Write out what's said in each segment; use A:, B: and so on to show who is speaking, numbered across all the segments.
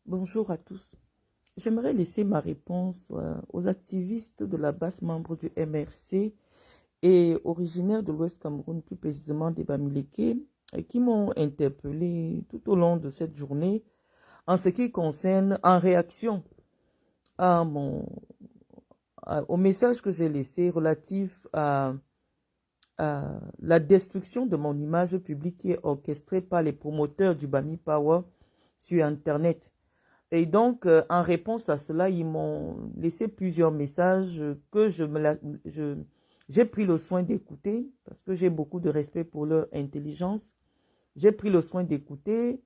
A: Bonjour à tous. J'aimerais laisser ma réponse aux activistes de la base membre du MRC et originaires de l'Ouest Cameroun, plus précisément des Bamileke, qui m'ont interpellé tout au long de cette journée en ce qui concerne, en réaction à au message que j'ai laissé relatif à la destruction de mon image publique qui est orchestrée par les promoteurs du Bami Power sur Internet. Et donc, en réponse à cela, ils m'ont laissé plusieurs messages que j'ai pris le soin d'écouter parce que j'ai beaucoup de respect pour leur intelligence. J'ai pris le soin d'écouter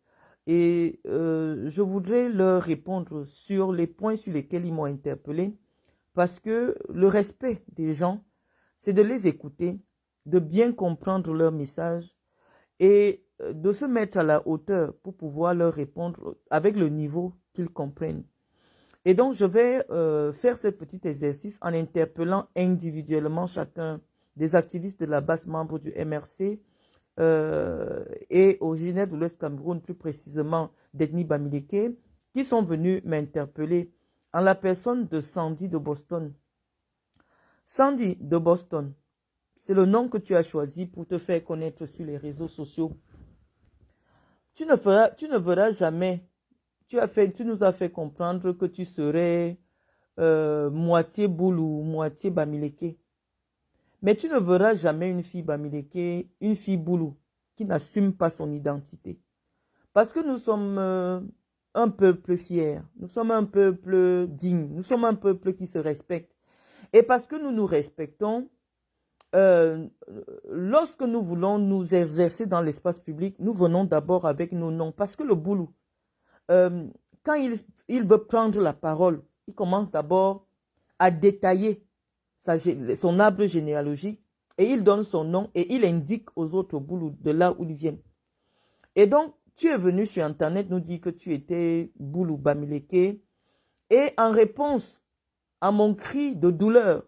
A: et je voudrais leur répondre sur les points sur lesquels ils m'ont interpellé parce que le respect des gens, c'est de les écouter, de bien comprendre leur message et de se mettre à la hauteur pour pouvoir leur répondre avec le niveau qu'ils comprennent. Et donc, je vais faire ce petit exercice en interpellant individuellement chacun des activistes de la base membre du MRC et originaires de l'Ouest Cameroun, plus précisément d'ethnie Bamileke, qui sont venus m'interpeller en la personne de Sandy de Boston. Sandy de Boston, c'est le nom que tu as choisi pour te faire connaître sur les réseaux sociaux. Tu ne verras jamais, tu nous as fait comprendre que tu serais moitié boulou, moitié bamileke. Mais tu ne verras jamais une fille bamileke, une fille boulou, qui n'assume pas son identité. Parce que nous sommes un peuple fier, nous sommes un peuple digne, nous sommes un peuple qui se respecte. Et parce que nous nous respectons, euh, lorsque nous voulons nous exercer dans l'espace public, nous venons d'abord avec nos noms. Parce que le boulot, quand il veut prendre la parole, il commence d'abord à détailler son arbre généalogique et il donne son nom et il indique aux autres boulous de là où ils viennent. Et donc, tu es venu sur Internet nous dire que tu étais boulou bamileke et en réponse à mon cri de douleur,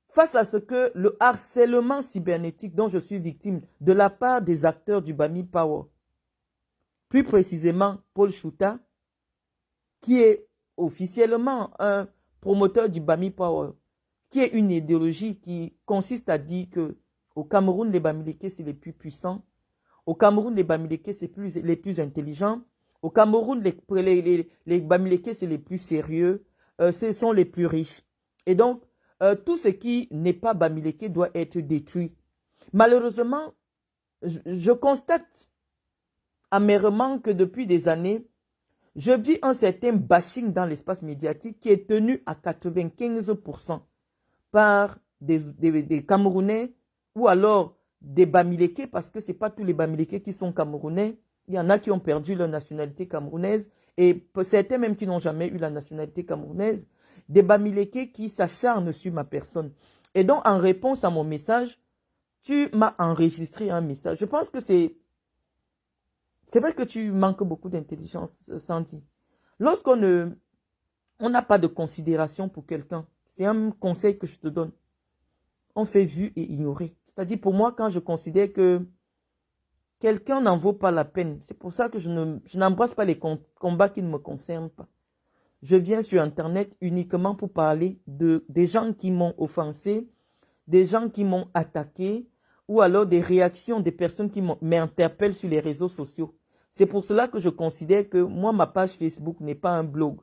A: face à ce que le harcèlement cybernétique dont je suis victime de la part des acteurs du Bami Power, plus précisément Paul Chouta, qui est officiellement un promoteur du Bami Power, qui est une idéologie qui consiste à dire que au Cameroun, les Bamileke, c'est les plus puissants. Au Cameroun, les Bamileke, c'est les plus intelligents. Au Cameroun, les Bamileke, c'est les plus sérieux. Ce sont les plus riches. Et donc, tout ce qui n'est pas Bamileke doit être détruit. Malheureusement, je constate amèrement que depuis des années, je vis un certain bashing dans l'espace médiatique qui est tenu à 95% par des Camerounais ou alors des Bamileke, parce que ce n'est pas tous les Bamileke qui sont Camerounais. Il y en a qui ont perdu leur nationalité camerounaise et certains même qui n'ont jamais eu la nationalité camerounaise. Des Bamileke qui s'acharnent sur ma personne. Et donc, en réponse à mon message, tu m'as enregistré un message. Je pense que c'est vrai que tu manques beaucoup d'intelligence, Sandy. Lorsqu'on n'a pas de considération pour quelqu'un, c'est un conseil que je te donne. On fait vu et ignorer. C'est-à-dire pour moi, quand je considère que quelqu'un n'en vaut pas la peine, c'est pour ça que je n'embrasse pas les combats qui ne me concernent pas. Je viens sur Internet uniquement pour parler des gens qui m'ont offensé, des gens qui m'ont attaqué, ou alors des réactions des personnes qui m'interpellent sur les réseaux sociaux. C'est pour cela que je considère que moi, ma page Facebook n'est pas un blog.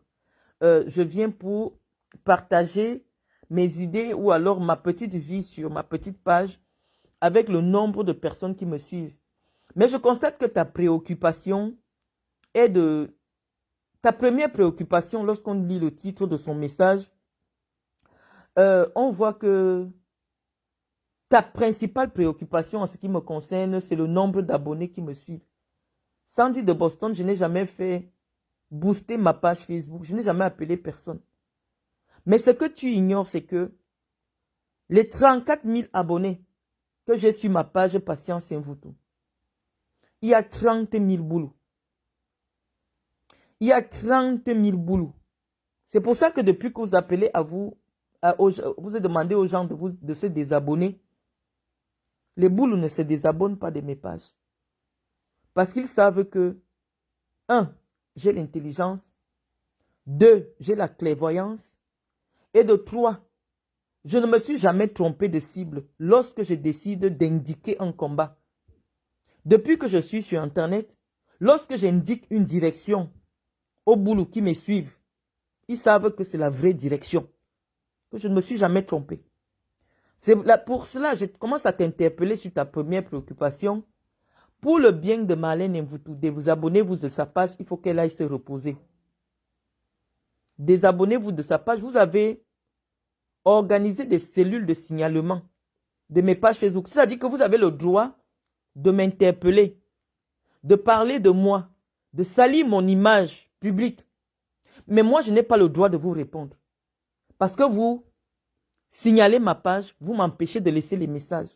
A: Je viens pour partager mes idées ou alors ma petite vie sur ma petite page avec le nombre de personnes qui me suivent. Mais je constate que ta préoccupation est de... Ta première préoccupation, lorsqu'on lit le titre de son message, on voit que ta principale préoccupation en ce qui me concerne, c'est le nombre d'abonnés qui me suivent. Sandy de Boston, je n'ai jamais fait booster ma page Facebook. Je n'ai jamais appelé personne. Mais ce que tu ignores, c'est que les 34 000 abonnés que j'ai sur ma page Patience Mvutu, il y a 30 000 boulous. Il y a 30 000 boulous. C'est pour ça que depuis que vous appelez à vous, vous avez demandé aux gens de se désabonner. Les boulous ne se désabonnent pas de mes pages. Parce qu'ils savent que, un, j'ai l'intelligence. 2, j'ai la clairvoyance. Et de 3, je ne me suis jamais trompé de cible lorsque je décide d'indiquer un combat. Depuis que je suis sur Internet, lorsque j'indique une direction aux boulot qui me suivent, ils savent que c'est la vraie direction, que je ne me suis jamais trompé. C'est pour cela que je commence à t'interpeller sur ta première préoccupation. Pour le bien de Marlène Mvutu, de vous abonnez-vous de sa page, il faut qu'elle aille se reposer. Désabonnez-vous de sa page. Vous avez organisé des cellules de signalement de mes pages Facebook. C'est-à-dire que vous avez le droit de m'interpeller, de parler de moi, de salir mon image publique. Mais moi, je n'ai pas le droit de vous répondre. Parce que vous signalez ma page, vous m'empêchez de laisser les messages.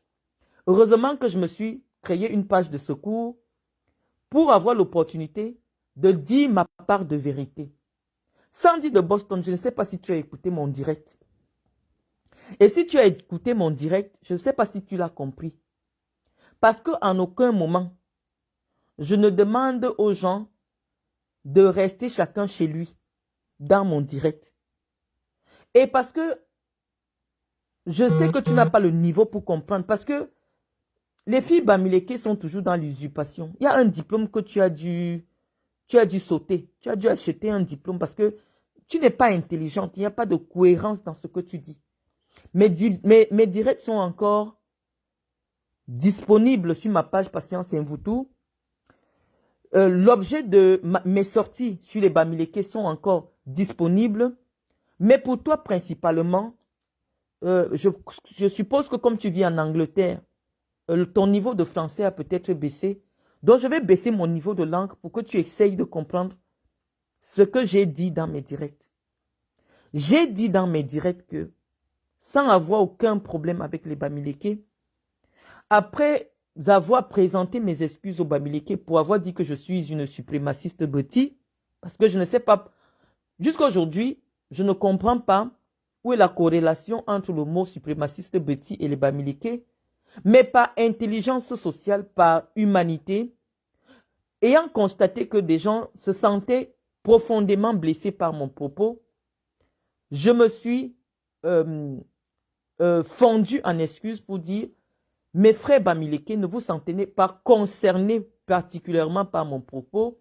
A: Heureusement que je me suis créé une page de secours pour avoir l'opportunité de dire ma part de vérité. Sandy de Boston, je ne sais pas si tu as écouté mon direct. Et si tu as écouté mon direct, je ne sais pas si tu l'as compris. Parce qu'en aucun moment, je ne demande aux gens de rester chacun chez lui dans mon direct. Et parce que je sais que tu n'as pas le niveau pour comprendre. Parce que les filles Bamileke sont toujours dans l'usurpation. Il y a un diplôme que tu as dû sauter. Tu as dû acheter un diplôme parce que tu n'es pas intelligente. Il n'y a pas de cohérence dans ce que tu dis. Mes directs sont encore disponibles sur ma page Patience Mvutu. L'objet de mes sorties sur les Bamileke sont encore disponibles. Mais pour toi principalement, je suppose que comme tu vis en Angleterre, ton niveau de français a peut-être baissé. Donc je vais baisser mon niveau de langue pour que tu essayes de comprendre ce que j'ai dit dans mes directs. J'ai dit dans mes directs que, sans avoir aucun problème avec les Bamileke, après avoir présenté mes excuses aux Bamileke pour avoir dit que je suis une suprémaciste bêtise, parce que je ne sais pas, jusqu'à aujourd'hui, je ne comprends pas où est la corrélation entre le mot suprémaciste bêtise et les Bamileke, mais par intelligence sociale, par humanité, ayant constaté que des gens se sentaient profondément blessés par mon propos, je me suis fondu en excuses pour dire, mes frères Bamileke, ne vous sentez pas concernés particulièrement par mon propos.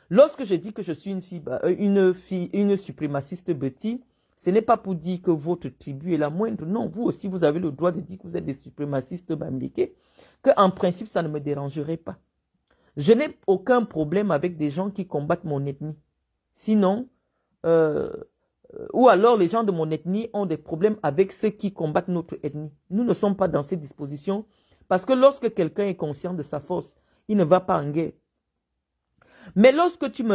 A: Lorsque je dis que je suis une suprémaciste bêtise, ce n'est pas pour dire que votre tribu est la moindre. Non, vous aussi, vous avez le droit de dire que vous êtes des suprémacistes Bamileke, qu'en principe, ça ne me dérangerait pas. Je n'ai aucun problème avec des gens qui combattent mon ethnie. Sinon, ou alors les gens de mon ethnie ont des problèmes avec ceux qui combattent notre ethnie. Nous ne sommes pas dans ces dispositions parce que lorsque quelqu'un est conscient de sa force, il ne va pas en guerre. Mais lorsque tu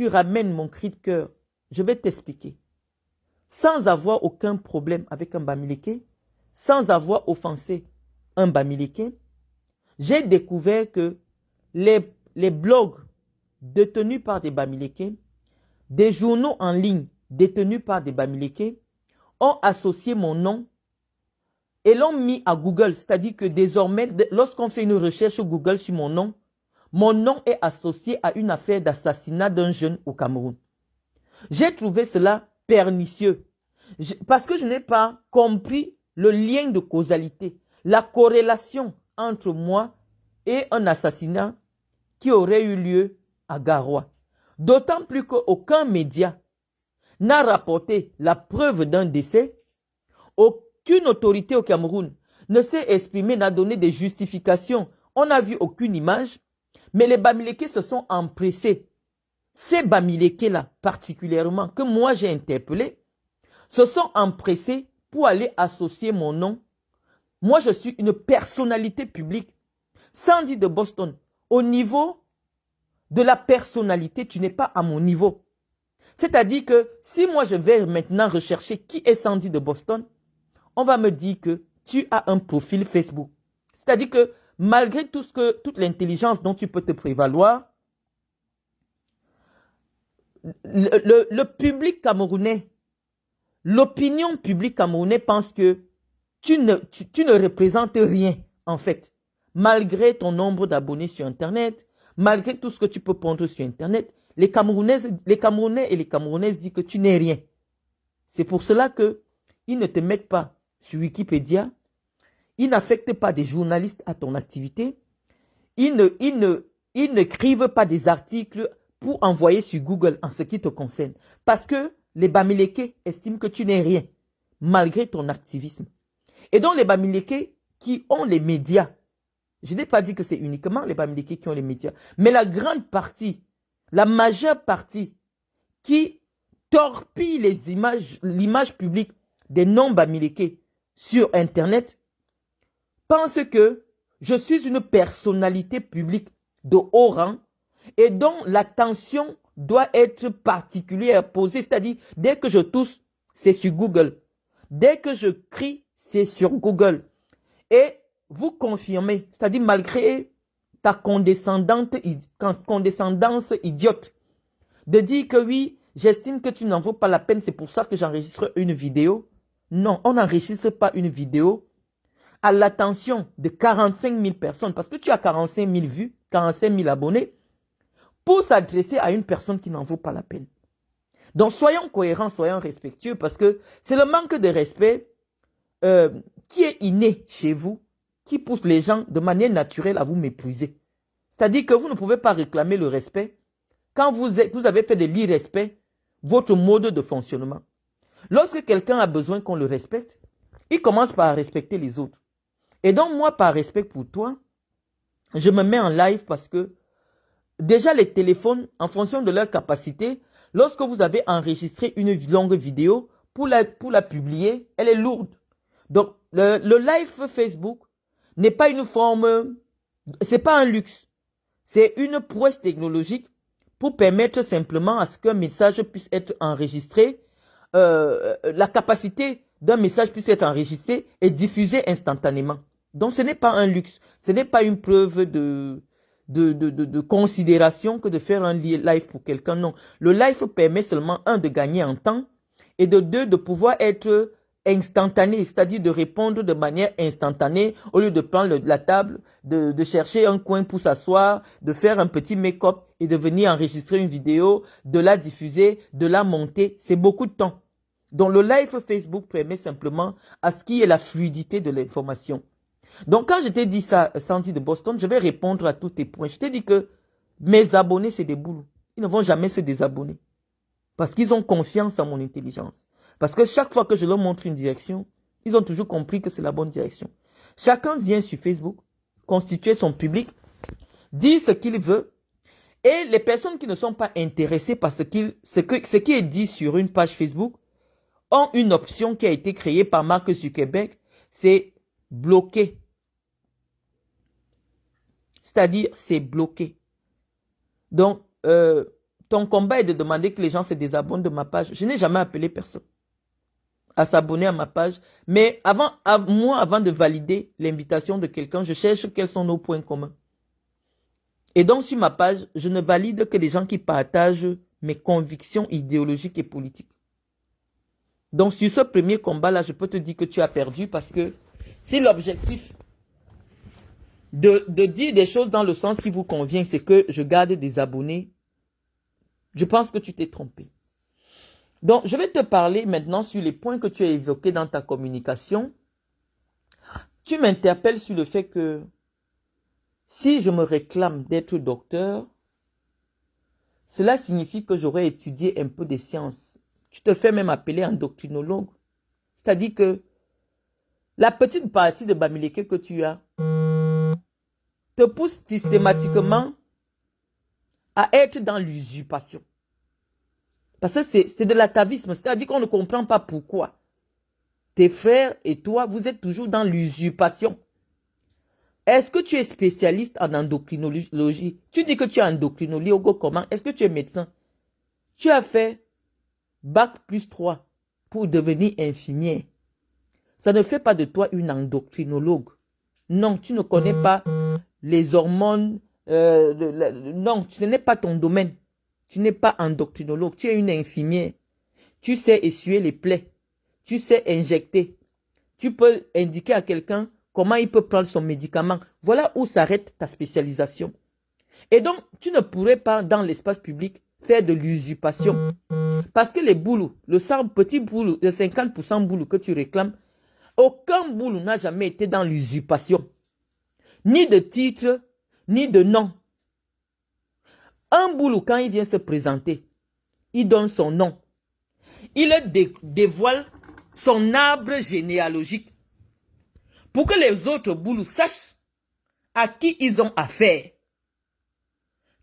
A: ramènes mon cri de cœur, je vais t'expliquer. Sans avoir aucun problème avec un Bamileke, sans avoir offensé un Bamileke, j'ai découvert que les blogs détenus par des Bamileke, des journaux en ligne détenus par des Bamileke, ont associé mon nom et l'ont mis à Google. C'est-à-dire que désormais, lorsqu'on fait une recherche sur Google sur mon nom est associé à une affaire d'assassinat d'un jeune au Cameroun. J'ai trouvé cela pernicieux parce que je n'ai pas compris le lien de causalité, la corrélation entre moi et un assassinat qui aurait eu lieu à Garoua. D'autant plus qu'aucun média n'a rapporté la preuve d'un décès. Aucune autorité au Cameroun ne s'est exprimée, n'a donné des justifications. On n'a vu aucune image, mais les Bamileke se sont empressés. Ces Bamileke-là, particulièrement, que moi j'ai interpellés, se sont empressés pour aller associer mon nom. Moi, je suis une personnalité publique. Sandy de Boston, au niveau de la personnalité, tu n'es pas à mon niveau. C'est-à-dire que si moi je vais maintenant rechercher qui est Sandy de Boston, on va me dire que tu as un profil Facebook. C'est-à-dire que malgré toute l'intelligence dont tu peux te prévaloir, le public camerounais, l'opinion publique camerounaise pense que tu ne représentes rien en fait. Malgré ton nombre d'abonnés sur Internet, malgré tout ce que tu peux pondre sur Internet, les Camerounais et les Camerounaises disent que tu n'es rien. C'est pour cela qu'ils ne te mettent pas sur Wikipédia, ils n'affectent pas des journalistes à ton activité, ils n'écrivent pas des articles pour envoyer sur Google en ce qui te concerne. Parce que les Bamileke estiment que tu n'es rien, malgré ton activisme. Et donc les Bamileke qui ont les médias, je n'ai pas dit que c'est uniquement les Bamileke qui ont les médias, mais la grande partie, la majeure partie qui torpille l'image publique des non-Bamileke sur Internet, pense que je suis une personnalité publique de haut rang et dont l'attention doit être particulière, posée. C'est-à-dire, dès que je tousse, c'est sur Google. Dès que je crie, c'est sur Google. Et vous confirmez, c'est-à-dire malgré ta condescendance idiote, de dire que oui, j'estime que tu n'en vaux pas la peine, c'est pour ça que j'enregistre une vidéo. Non, on n'enregistre pas une vidéo à l'attention de 45 000 personnes, parce que tu as 45 000 vues, 45 000 abonnés, pour s'adresser à une personne qui n'en vaut pas la peine. Donc soyons cohérents, soyons respectueux, parce que c'est le manque de respect qui est inné chez vous, qui pousse les gens de manière naturelle à vous mépriser. C'est-à-dire que vous ne pouvez pas réclamer le respect quand vous avez fait de l'irrespect votre mode de fonctionnement. Lorsque quelqu'un a besoin qu'on le respecte, il commence par respecter les autres. Et donc moi, par respect pour toi, je me mets en live parce que déjà les téléphones, en fonction de leur capacité, lorsque vous avez enregistré une longue vidéo, pour la publier, elle est lourde. Donc le live Facebook n'est pas une forme, c'est pas un luxe. C'est une prouesse technologique pour permettre simplement à ce qu'un message puisse être enregistré. La capacité d'un message puisse être enregistré et diffusé instantanément. Donc ce n'est pas un luxe, ce n'est pas une preuve de considération que de faire un live pour quelqu'un, non. Le live permet seulement, un, de gagner en temps, et de deux, de pouvoir être instantané, c'est-à-dire de répondre de manière instantanée, au lieu de prendre la table, de chercher un coin pour s'asseoir, de faire un petit make-up et de venir enregistrer une vidéo, de la diffuser, de la monter, c'est beaucoup de temps. Donc le live Facebook permet simplement à ce qu'il y ait la fluidité de l'information. Donc quand je t'ai dit ça, Sandy de Boston, je vais répondre à tous tes points. Je t'ai dit que mes abonnés, c'est des boulots. Ils ne vont jamais se désabonner. Parce qu'ils ont confiance en mon intelligence. Parce que chaque fois que je leur montre une direction, ils ont toujours compris que c'est la bonne direction. Chacun vient sur Facebook, constituer son public, dire ce qu'il veut. Et les personnes qui ne sont pas intéressées par ce qui est dit sur une page Facebook ont une option qui a été créée par Mark Zuckerberg, c'est bloquer. C'est-à-dire, c'est bloqué. Donc, ton combat est de demander que les gens se désabonnent de ma page. Je n'ai jamais appelé personne à s'abonner à ma page. Mais avant de valider l'invitation de quelqu'un, je cherche quels sont nos points communs. Et donc, sur ma page, je ne valide que les gens qui partagent mes convictions idéologiques et politiques. Donc, sur ce premier combat-là, je peux te dire que tu as perdu parce que si l'objectif de dire des choses dans le sens qui vous convient, c'est que je garde des abonnés, je pense que tu t'es trompé. Donc, je vais te parler maintenant sur les points que tu as évoqués dans ta communication. Tu m'interpelles sur le fait que si je me réclame d'être docteur, cela signifie que j'aurais étudié un peu des sciences. Tu te fais même appeler endocrinologue. C'est-à-dire que la petite partie de Bamileke que tu as te pousse systématiquement à être dans l'usurpation. Parce que c'est de l'atavisme, c'est-à-dire qu'on ne comprend pas pourquoi. Tes frères et toi, vous êtes toujours dans l'usurpation. Est-ce que tu es spécialiste en endocrinologie? Tu dis que tu es endocrinologue, comment? Est-ce que tu es médecin? Tu as fait Bac plus 3 pour devenir infirmière. Ça ne fait pas de toi une endocrinologue. Non, tu ne connais pas les hormones. Non, ce n'est pas ton domaine. Tu n'es pas endocrinologue, tu es une infirmière. Tu sais essuyer les plaies. Tu sais injecter. Tu peux indiquer à quelqu'un comment il peut prendre son médicament. Voilà où s'arrête ta spécialisation. Et donc, tu ne pourrais pas, dans l'espace public, faire de l'usurpation. Parce que les boulous, le petit boulot, le 50% boulot que tu réclames, aucun boulot n'a jamais été dans l'usurpation. Ni de titre, ni de nom. Un boulot, quand il vient se présenter, il donne son nom. Il dévoile son arbre généalogique pour que les autres boulous sachent à qui ils ont affaire.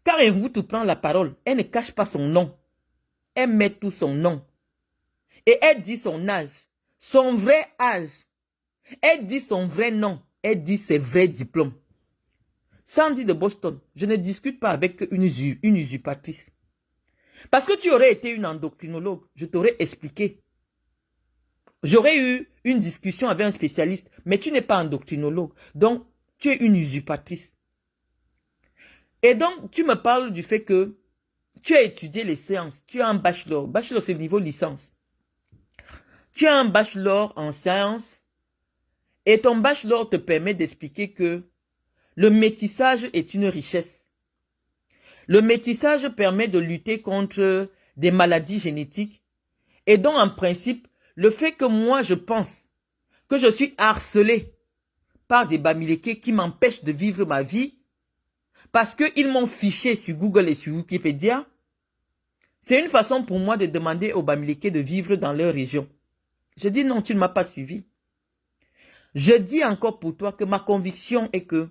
A: Quand un voûte prend la parole, elle ne cache pas son nom. Elle met tout son nom. Et elle dit son âge, son vrai âge. Elle dit son vrai nom. Elle dit ses vrais diplômes. Sandy de Boston, je ne discute pas avec une usurpatrice. Parce que tu aurais été une endocrinologue, je t'aurais expliqué. J'aurais eu une discussion avec un spécialiste, mais tu n'es pas endocrinologue. Donc, tu es une usurpatrice. Et donc, tu me parles du fait que tu as étudié les sciences. Tu as un bachelor. Bachelor, c'est le niveau licence. Tu as un bachelor en sciences. Et ton bachelor te permet d'expliquer que le métissage est une richesse. Le métissage permet de lutter contre des maladies génétiques. Et donc, en principe, le fait que moi, je pense que je suis harcelé par des Bamileke qui m'empêchent de vivre ma vie parce qu'ils m'ont fiché sur Google et sur Wikipédia, c'est une façon pour moi de demander aux Bamileke de vivre dans leur région. Je dis non, tu ne m'as pas suivi. Je dis encore pour toi que ma conviction est que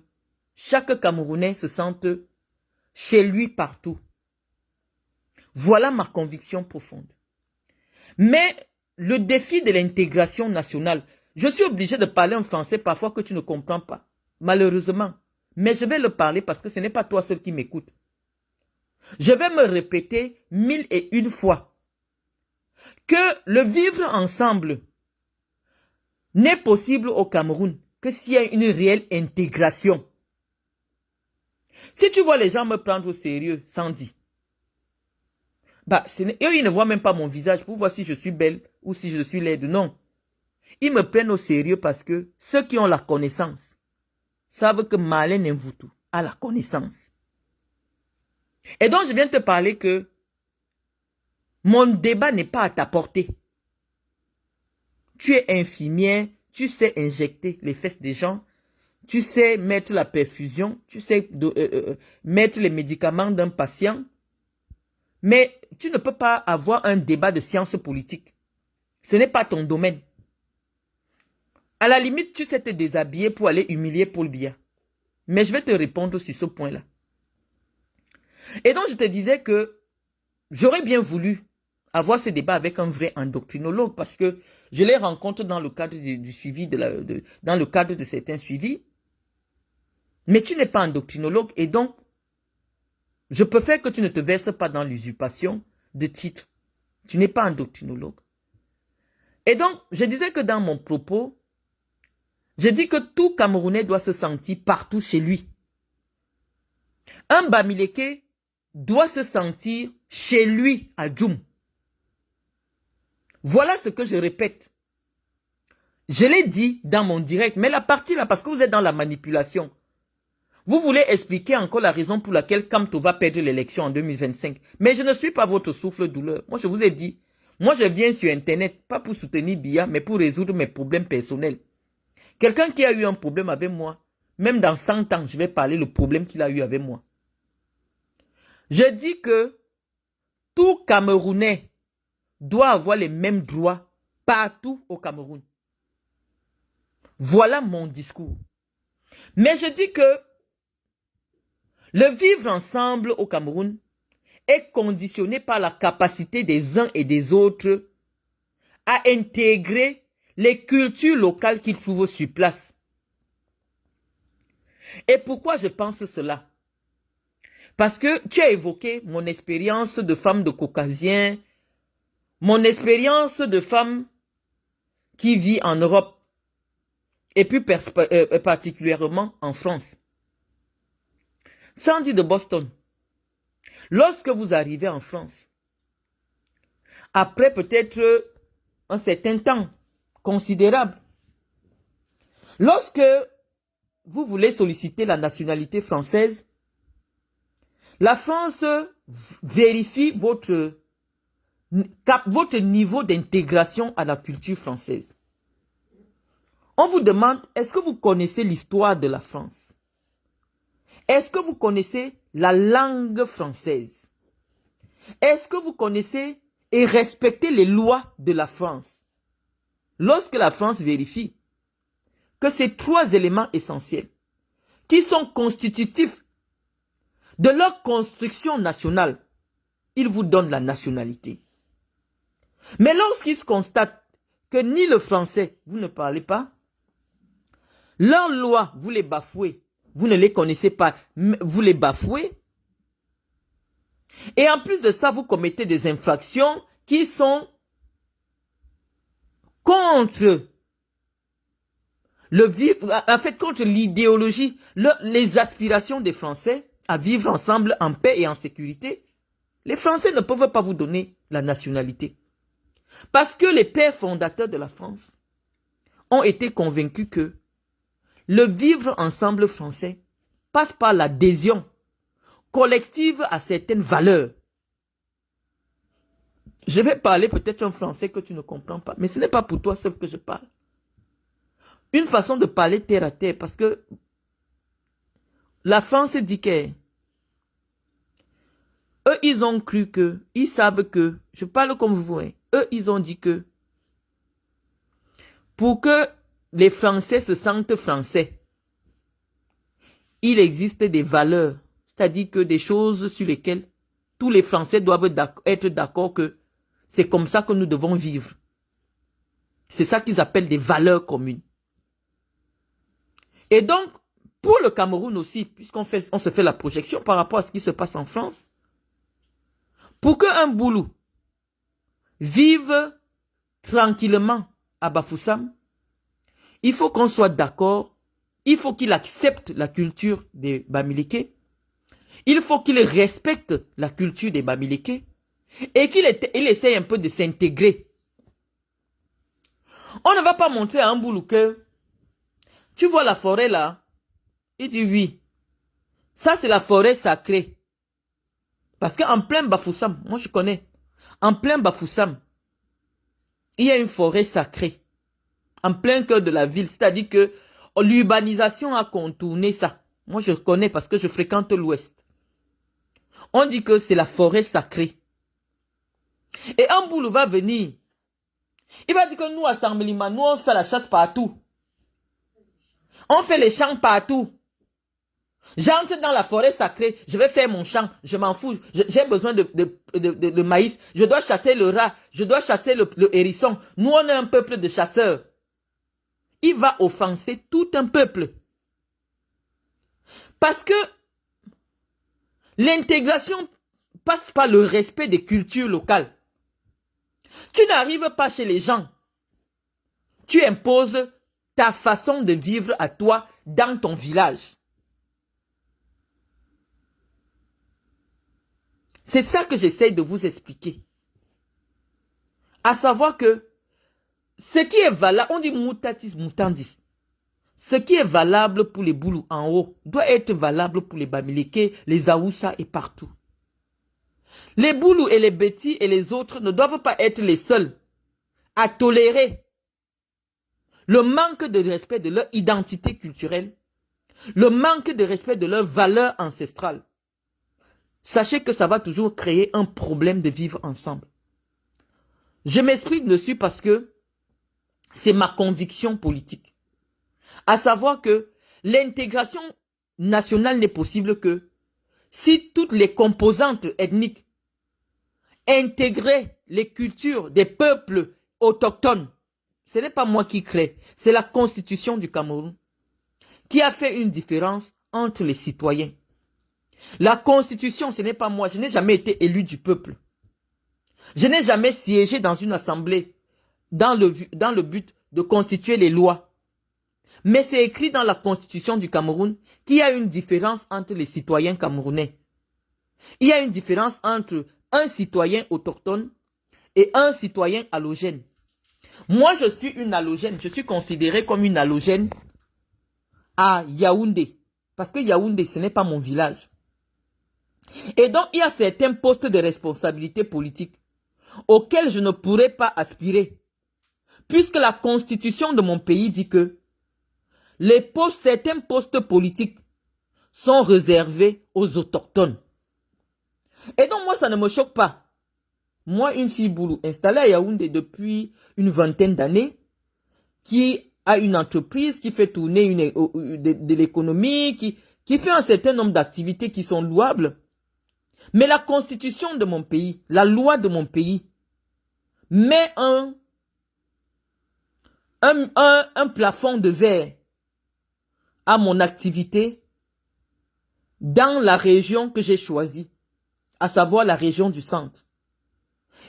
A: chaque Camerounais se sente chez lui partout. Voilà ma conviction profonde. Mais le défi de l'intégration nationale, je suis obligé de parler en français parfois que tu ne comprends pas, malheureusement. Mais je vais le parler parce que ce n'est pas toi seul qui m'écoute. Je vais me répéter 1001 fois que le vivre ensemble n'est possible au Cameroun que s'il y a une réelle intégration. Si tu vois les gens me prendre au sérieux, Sandy, eux, ils ne voient même pas mon visage pour voir si je suis belle ou si je suis laide. Non. Ils me prennent au sérieux parce que ceux qui ont la connaissance savent que Marlène Mvoutou a la connaissance. Et donc, je viens te parler que mon débat n'est pas à ta portée. Tu es infirmière, tu sais injecter les fesses des gens, tu sais mettre la perfusion, tu sais mettre les médicaments d'un patient, mais tu ne peux pas avoir un débat de science politique. Ce n'est pas ton domaine. À la limite, tu sais te déshabiller pour aller humilier Paul Biya. Mais je vais te répondre sur ce point-là. Et donc, je te disais que j'aurais bien voulu avoir ce débat avec un vrai endocrinologue parce que je les rencontre dans le cadre du suivi, dans le cadre de certains suivis. Mais tu n'es pas endocrinologue et donc, je préfère que tu ne te verses pas dans l'usurpation de titre. Tu n'es pas endocrinologue. Et donc, je disais que dans mon propos, je dis que tout Camerounais doit se sentir partout chez lui. Un Bamileke doit se sentir chez lui à Djoum. Voilà ce que je répète. Je l'ai dit dans mon direct, mais la partie là, parce que vous êtes dans la manipulation. Vous voulez expliquer encore la raison pour laquelle Kamto va perdre l'élection en 2025. Mais je ne suis pas votre souffle-douleur. Moi, je vous ai dit, moi, je viens sur Internet, pas pour soutenir Biya, mais pour résoudre mes problèmes personnels. Quelqu'un qui a eu un problème avec moi, même dans 100 ans, je vais parler le problème qu'il a eu avec moi. Je dis que tout Camerounais doit avoir les mêmes droits partout au Cameroun. Voilà mon discours. Mais je dis que le vivre ensemble au Cameroun est conditionné par la capacité des uns et des autres à intégrer les cultures locales qu'ils trouvent sur place. Et pourquoi je pense cela? Parce que tu as évoqué mon expérience de femme de caucasien, mon expérience de femme qui vit en Europe, et plus particulièrement en France. Sandy de Boston, lorsque vous arrivez en France, après peut-être un certain temps considérable, lorsque vous voulez solliciter la nationalité française, La France vérifie votre niveau d'intégration à la culture française. On vous demande, est-ce que vous connaissez l'histoire de la France? Est-ce que vous connaissez la langue française? Est-ce que vous connaissez et respectez les lois de la France? Lorsque la France vérifie que ces 3 éléments essentiels qui sont constitutifs de leur construction nationale, ils vous donnent la nationalité. Mais lorsqu'ils se constatent que ni le français, vous ne parlez pas, leurs lois, vous les bafouez, vous ne les connaissez pas, vous les bafouez, et en plus de ça, vous commettez des infractions qui sont contre contre l'idéologie, les aspirations des Français à vivre ensemble en paix et en sécurité. Les Français ne peuvent pas vous donner la nationalité. Parce que les pères fondateurs de la France ont été convaincus que le vivre ensemble français passe par l'adhésion collective à certaines valeurs. Je vais parler peut-être un français que tu ne comprends pas, mais ce n'est pas pour toi seul que je parle. Une façon de parler terre à terre, parce que la France dit que eux, ils ont cru que, ils savent que, je parle comme vous, hein, eux, ils ont dit que pour que les Français se sentent français, il existe des valeurs, c'est-à-dire que des choses sur lesquelles tous les Français doivent être d'accord que c'est comme ça que nous devons vivre. C'est ça qu'ils appellent des valeurs communes. Et donc, pour le Cameroun aussi, puisqu'on se fait la projection par rapport à ce qui se passe en France, pour qu'un Boulou vive tranquillement à Bafoussam, il faut qu'on soit d'accord, il faut qu'il accepte la culture des Bamileke, il faut qu'il respecte la culture des Bamileke et qu'il essaye un peu de s'intégrer. On ne va pas montrer à un Boulou que tu vois la forêt là, il dit oui, ça c'est la forêt sacrée. Parce qu'en plein Bafoussam, moi je connais, en plein Bafoussam, il y a une forêt sacrée. En plein cœur de la ville. C'est-à-dire que l'urbanisation a contourné ça. Moi je connais parce que je fréquente l'ouest. On dit que c'est la forêt sacrée. Et un Boulou va venir. Il va dire que nous à Samblima, nous on fait la chasse partout. On fait les champs partout. J'entre dans la forêt sacrée, je vais faire mon champ, je m'en fous, j'ai besoin de maïs, je dois chasser le rat, je dois chasser le hérisson. Nous, on est un peuple de chasseurs. Il va offenser tout un peuple. Parce que l'intégration passe par le respect des cultures locales. Tu n'arrives pas chez les gens. Tu imposes ta façon de vivre à toi dans ton village. C'est ça que j'essaie de vous expliquer. À savoir que ce qui est valable, on dit mutatis mutandis. Ce qui est valable pour les Boulous en haut doit être valable pour les Bamileke, les Aoussa et partout. Les Boulous et les Beti et les autres ne doivent pas être les seuls à tolérer le manque de respect de leur identité culturelle, le manque de respect de leurs valeurs ancestrales. Sachez que ça va toujours créer un problème de vivre ensemble. Je m'exprime dessus parce que c'est ma conviction politique. À savoir que l'intégration nationale n'est possible que si toutes les composantes ethniques intégraient les cultures des peuples autochtones. Ce n'est pas moi qui crée, c'est la constitution du Cameroun qui a fait une différence entre les citoyens. La constitution, ce n'est pas moi, je n'ai jamais été élu du peuple. Je n'ai jamais siégé dans une assemblée dans le but de constituer les lois. Mais c'est écrit dans la constitution du Cameroun qu'il y a une différence entre les citoyens camerounais. Il y a une différence entre un citoyen autochtone et un citoyen allogène. Moi, je suis une allogène, je suis considérée comme une allogène à Yaoundé. Parce que Yaoundé, ce n'est pas mon village. Et donc, il y a certains postes de responsabilité politique auxquels je ne pourrais pas aspirer, puisque la constitution de mon pays dit que certains postes politiques sont réservés aux autochtones. Et donc, moi, ça ne me choque pas. Moi, une fille boulou installée à Yaoundé depuis une vingtaine d'années, qui a une entreprise, qui fait tourner de l'économie, qui fait un certain nombre d'activités qui sont louables. Mais la constitution de mon pays, la loi de mon pays, met un plafond de verre à mon activité dans la région que j'ai choisie, à savoir la région du centre.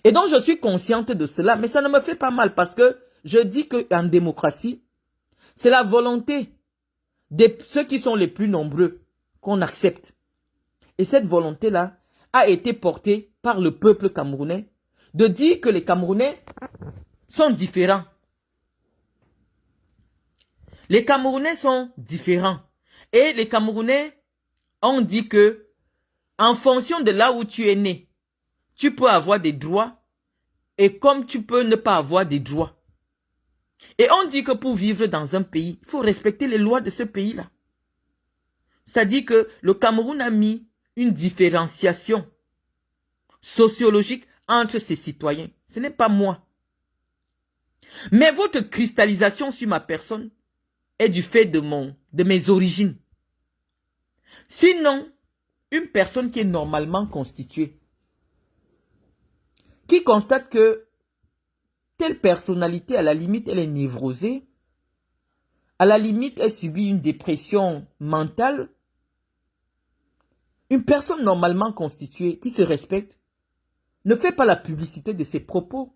A: Et donc, je suis consciente de cela, mais ça ne me fait pas mal parce que je dis qu'en démocratie, c'est la volonté de ceux qui sont les plus nombreux qu'on accepte. Et cette volonté-là a été portée par le peuple camerounais de dire que les Camerounais sont différents. Les Camerounais sont différents. Et les Camerounais ont dit que, en fonction de là où tu es né, tu peux avoir des droits et comme tu peux ne pas avoir des droits. Et on dit que pour vivre dans un pays, il faut respecter les lois de ce pays-là. C'est-à-dire que le Cameroun a mis une différenciation sociologique entre ses citoyens. Ce n'est pas moi. Mais votre cristallisation sur ma personne est du fait de mes origines. Sinon, une personne qui est normalement constituée, qui constate que telle personnalité, à la limite, elle est névrosée, à la limite, elle subit une dépression mentale, une personne normalement constituée, qui se respecte, ne fait pas la publicité de ses propos.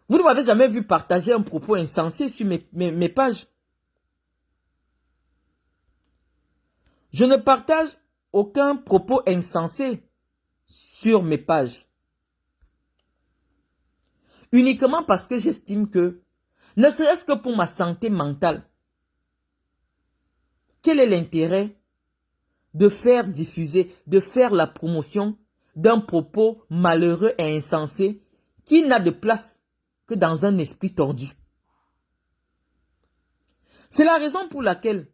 A: Vous ne m'avez jamais vu partager un propos insensé sur mes pages. Je ne partage aucun propos insensé sur mes pages. Uniquement parce que j'estime que, ne serait-ce que pour ma santé mentale, quel est l'intérêt de faire diffuser, de faire la promotion d'un propos malheureux et insensé qui n'a de place que dans un esprit tordu? C'est la raison pour laquelle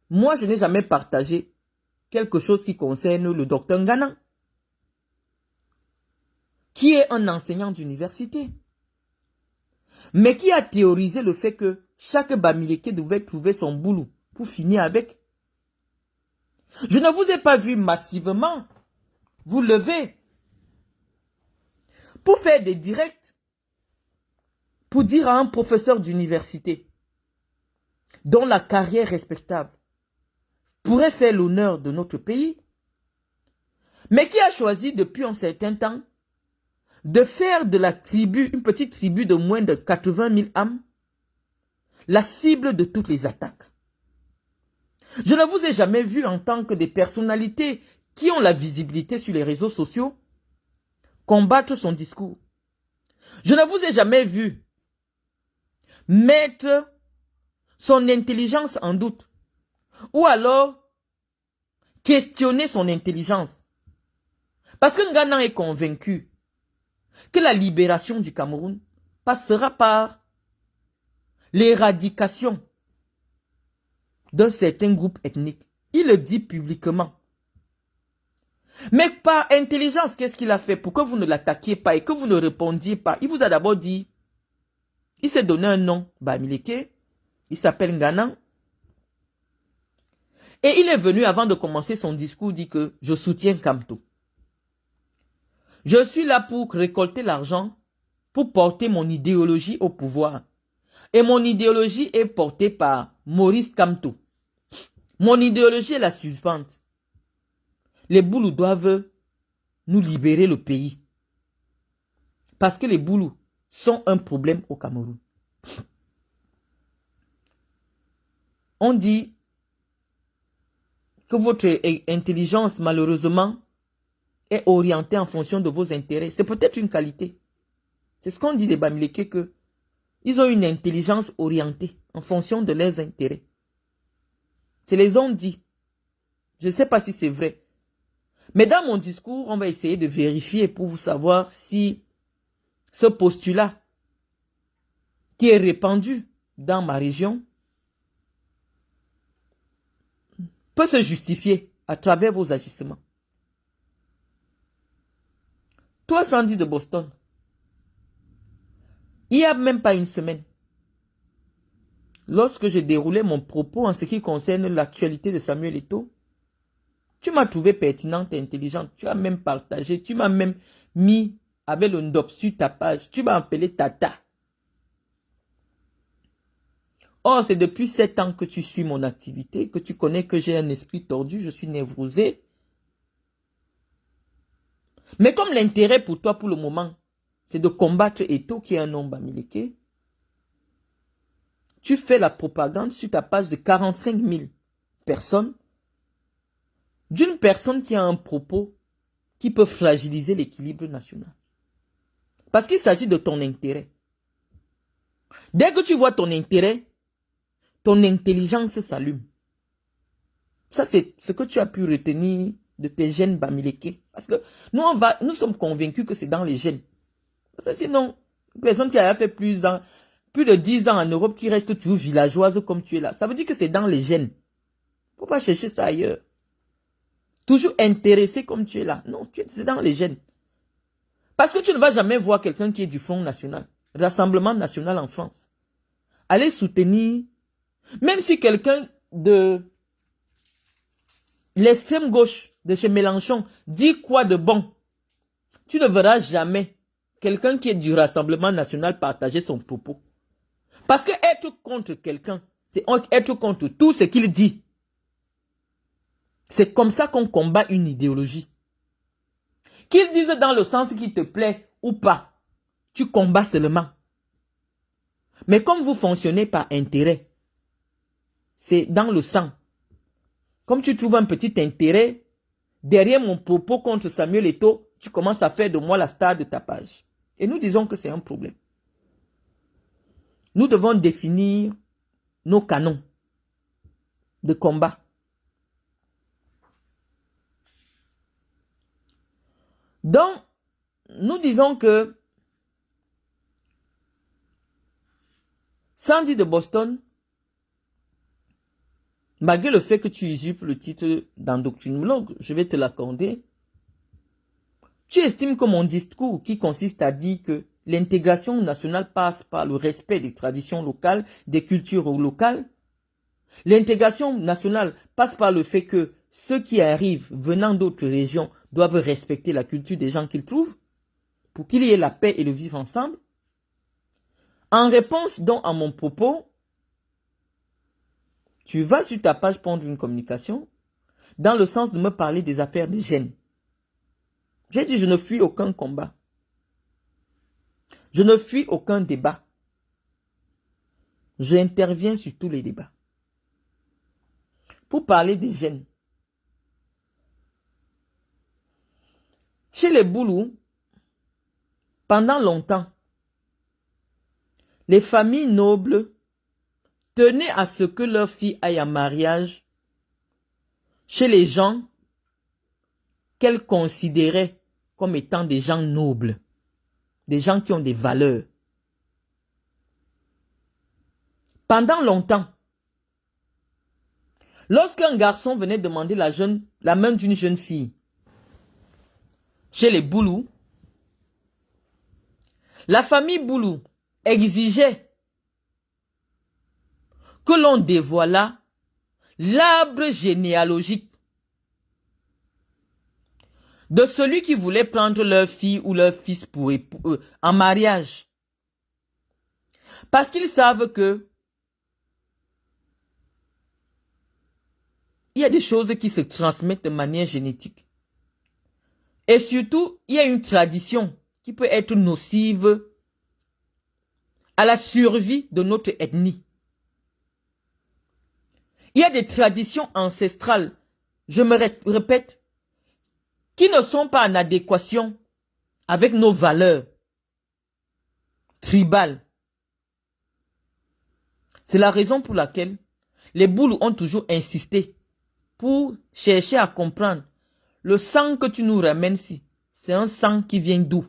A: moi je n'ai jamais partagé quelque chose qui concerne le docteur Ngana, qui est un enseignant d'université, mais qui a théorisé le fait que chaque Bamileke devait trouver son boulot pour finir avec. Je ne vous ai pas vu massivement vous lever pour faire des directs, pour dire à un professeur d'université dont la carrière respectable pourrait faire l'honneur de notre pays, mais qui a choisi depuis un certain temps de faire de la tribu, une petite tribu de moins de 80 000 âmes, la cible de toutes les attaques. Je ne vous ai jamais vu en tant que des personnalités qui ont la visibilité sur les réseaux sociaux combattre son discours. Je ne vous ai jamais vu mettre son intelligence en doute ou alors questionner son intelligence. Parce que Ngana est convaincu que la libération du Cameroun passera par l'éradication d'un certain groupe ethnique. Il le dit publiquement. Mais par intelligence, qu'est-ce qu'il a fait? Pourquoi vous ne l'attaquiez pas et que vous ne répondiez pas? Il vous a d'abord dit, il s'est donné un nom, Bamileke, il s'appelle Ngana. Et il est venu avant de commencer son discours, dit que je soutiens Kamto. Je suis là pour récolter l'argent, pour porter mon idéologie au pouvoir. Et mon idéologie est portée par Maurice Kamto. Mon idéologie est la suivante. Les Boulous doivent nous libérer le pays. Parce que les Boulous sont un problème au Cameroun. On dit que votre intelligence, malheureusement, est orientée en fonction de vos intérêts. C'est peut-être une qualité. C'est ce qu'on dit des Bamileke, que ils ont une intelligence orientée en fonction de leurs intérêts. C'est les on dit. Je ne sais pas si c'est vrai. Mais dans mon discours, on va essayer de vérifier pour vous savoir si ce postulat qui est répandu dans ma région peut se justifier à travers vos agissements. Toi, Sandy de Boston, il n'y a même pas une semaine, lorsque j'ai déroulé mon propos en ce qui concerne l'actualité de Samuel Eto'o, tu m'as trouvé pertinente et intelligente. Tu as même partagé, tu m'as même mis avec le ndop sur ta page. Tu m'as appelé Tata. Or, c'est depuis 7 ans que tu suis mon activité, que tu connais que j'ai un esprit tordu, je suis névrosé. Mais comme l'intérêt pour toi pour le moment, c'est de combattre Eto'o qui est un homme bamileke, tu fais la propagande sur ta page de 45 000 personnes d'une personne qui a un propos qui peut fragiliser l'équilibre national. Parce qu'il s'agit de ton intérêt. Dès que tu vois ton intérêt, ton intelligence s'allume. Ça, c'est ce que tu as pu retenir de tes gènes bamileke. Parce que nous sommes convaincus que c'est dans les gènes. Parce que sinon, une personne qui a fait plus de 10 ans en Europe, qui reste toujours villageoise comme tu es là, ça veut dire que c'est dans les gènes. Il ne faut pas chercher ça ailleurs. Toujours intéressé comme tu es là. Non, c'est dans les gènes. Parce que tu ne vas jamais voir quelqu'un qui est du Front National, Rassemblement National en France, aller soutenir, même si quelqu'un de l'extrême gauche de chez Mélenchon dit quoi de bon, tu ne verras jamais quelqu'un qui est du Rassemblement National partager son propos. Parce que être contre quelqu'un, c'est être contre tout ce qu'il dit. C'est comme ça qu'on combat une idéologie. Qu'il dise dans le sens qui te plaît ou pas, tu combats seulement. Mais comme vous fonctionnez par intérêt, c'est dans le sang. Comme tu trouves un petit intérêt, derrière mon propos contre Samuel Eto'o, tu commences à faire de moi la star de ta page. Et nous disons que c'est un problème. Nous devons définir nos canons de combat. Donc, nous disons que Sandy de Boston, malgré le fait que tu usurpes le titre d'endocrinologue, je vais te l'accorder, tu estimes que mon discours qui consiste à dire que l'intégration nationale passe par le respect des traditions locales, des cultures locales, l'intégration nationale passe par le fait que ceux qui arrivent venant d'autres régions doivent respecter la culture des gens qu'ils trouvent pour qu'il y ait la paix et le vivre ensemble. En réponse donc à mon propos, tu vas sur ta page prendre une communication dans le sens de me parler des affaires des gènes. J'ai dit je ne fuis aucun combat. Je ne fuis aucun débat. J'interviens sur tous les débats. Pour parler des gènes. Chez les Boulous, pendant longtemps, les familles nobles tenaient à ce que leur fille aille en mariage chez les gens qu'elles considéraient comme étant des gens nobles, des gens qui ont des valeurs. Pendant longtemps, lorsqu'un garçon venait demander la main d'une jeune fille chez les Boulous, la famille Boulou exigeait que l'on dévoilât l'arbre généalogique de celui qui voulait prendre leur fille ou leur fils en mariage. Parce qu'ils savent que il y a des choses qui se transmettent de manière génétique. Et surtout, il y a une tradition qui peut être nocive à la survie de notre ethnie. Il y a des traditions ancestrales, je me répète, qui ne sont pas en adéquation avec nos valeurs tribales. C'est la raison pour laquelle les Boulous ont toujours insisté pour chercher à comprendre. Le sang que tu nous ramènes ici, c'est un sang qui vient d'où?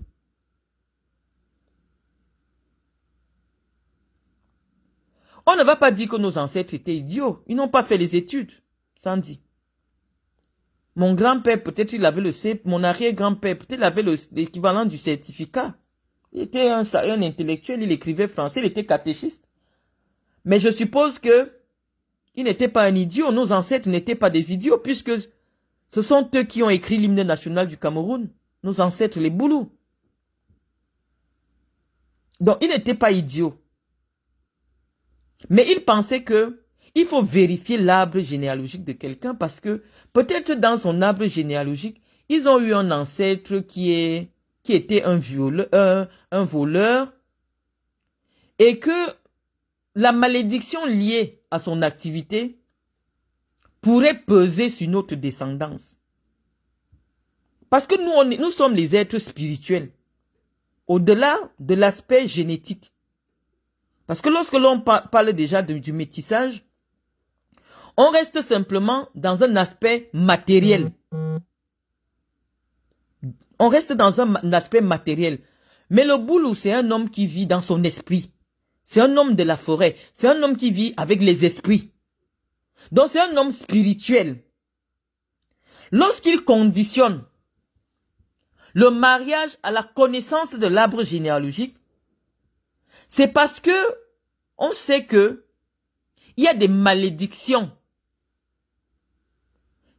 A: On ne va pas dire que nos ancêtres étaient idiots. Ils n'ont pas fait les études. Sans dire. Mon grand-père, peut-être il avait le C, mon arrière-grand-père, peut-être il avait l'équivalent du certificat. Il était un intellectuel, il écrivait français, il était catéchiste. Mais je suppose que il n'était pas un idiot. Nos ancêtres n'étaient pas des idiots, puisque ce sont eux qui ont écrit l'hymne national du Cameroun. Nos ancêtres, les Boulous. Donc, il n'était pas idiot. Mais il pensait que il faut vérifier l'arbre généalogique de quelqu'un parce que peut-être dans son arbre généalogique, ils ont eu un ancêtre qui était un voleur et que la malédiction liée à son activité pourrait peser sur notre descendance. Parce que nous sommes les êtres spirituels, au-delà de l'aspect génétique. Parce que lorsque l'on parle déjà du métissage, on reste simplement dans un aspect matériel. On reste dans un aspect matériel. Mais le Boulou, c'est un homme qui vit dans son esprit. C'est un homme de la forêt. C'est un homme qui vit avec les esprits. Donc c'est un homme spirituel. Lorsqu'il conditionne le mariage à la connaissance de l'arbre généalogique, c'est parce que on sait que il y a des malédictions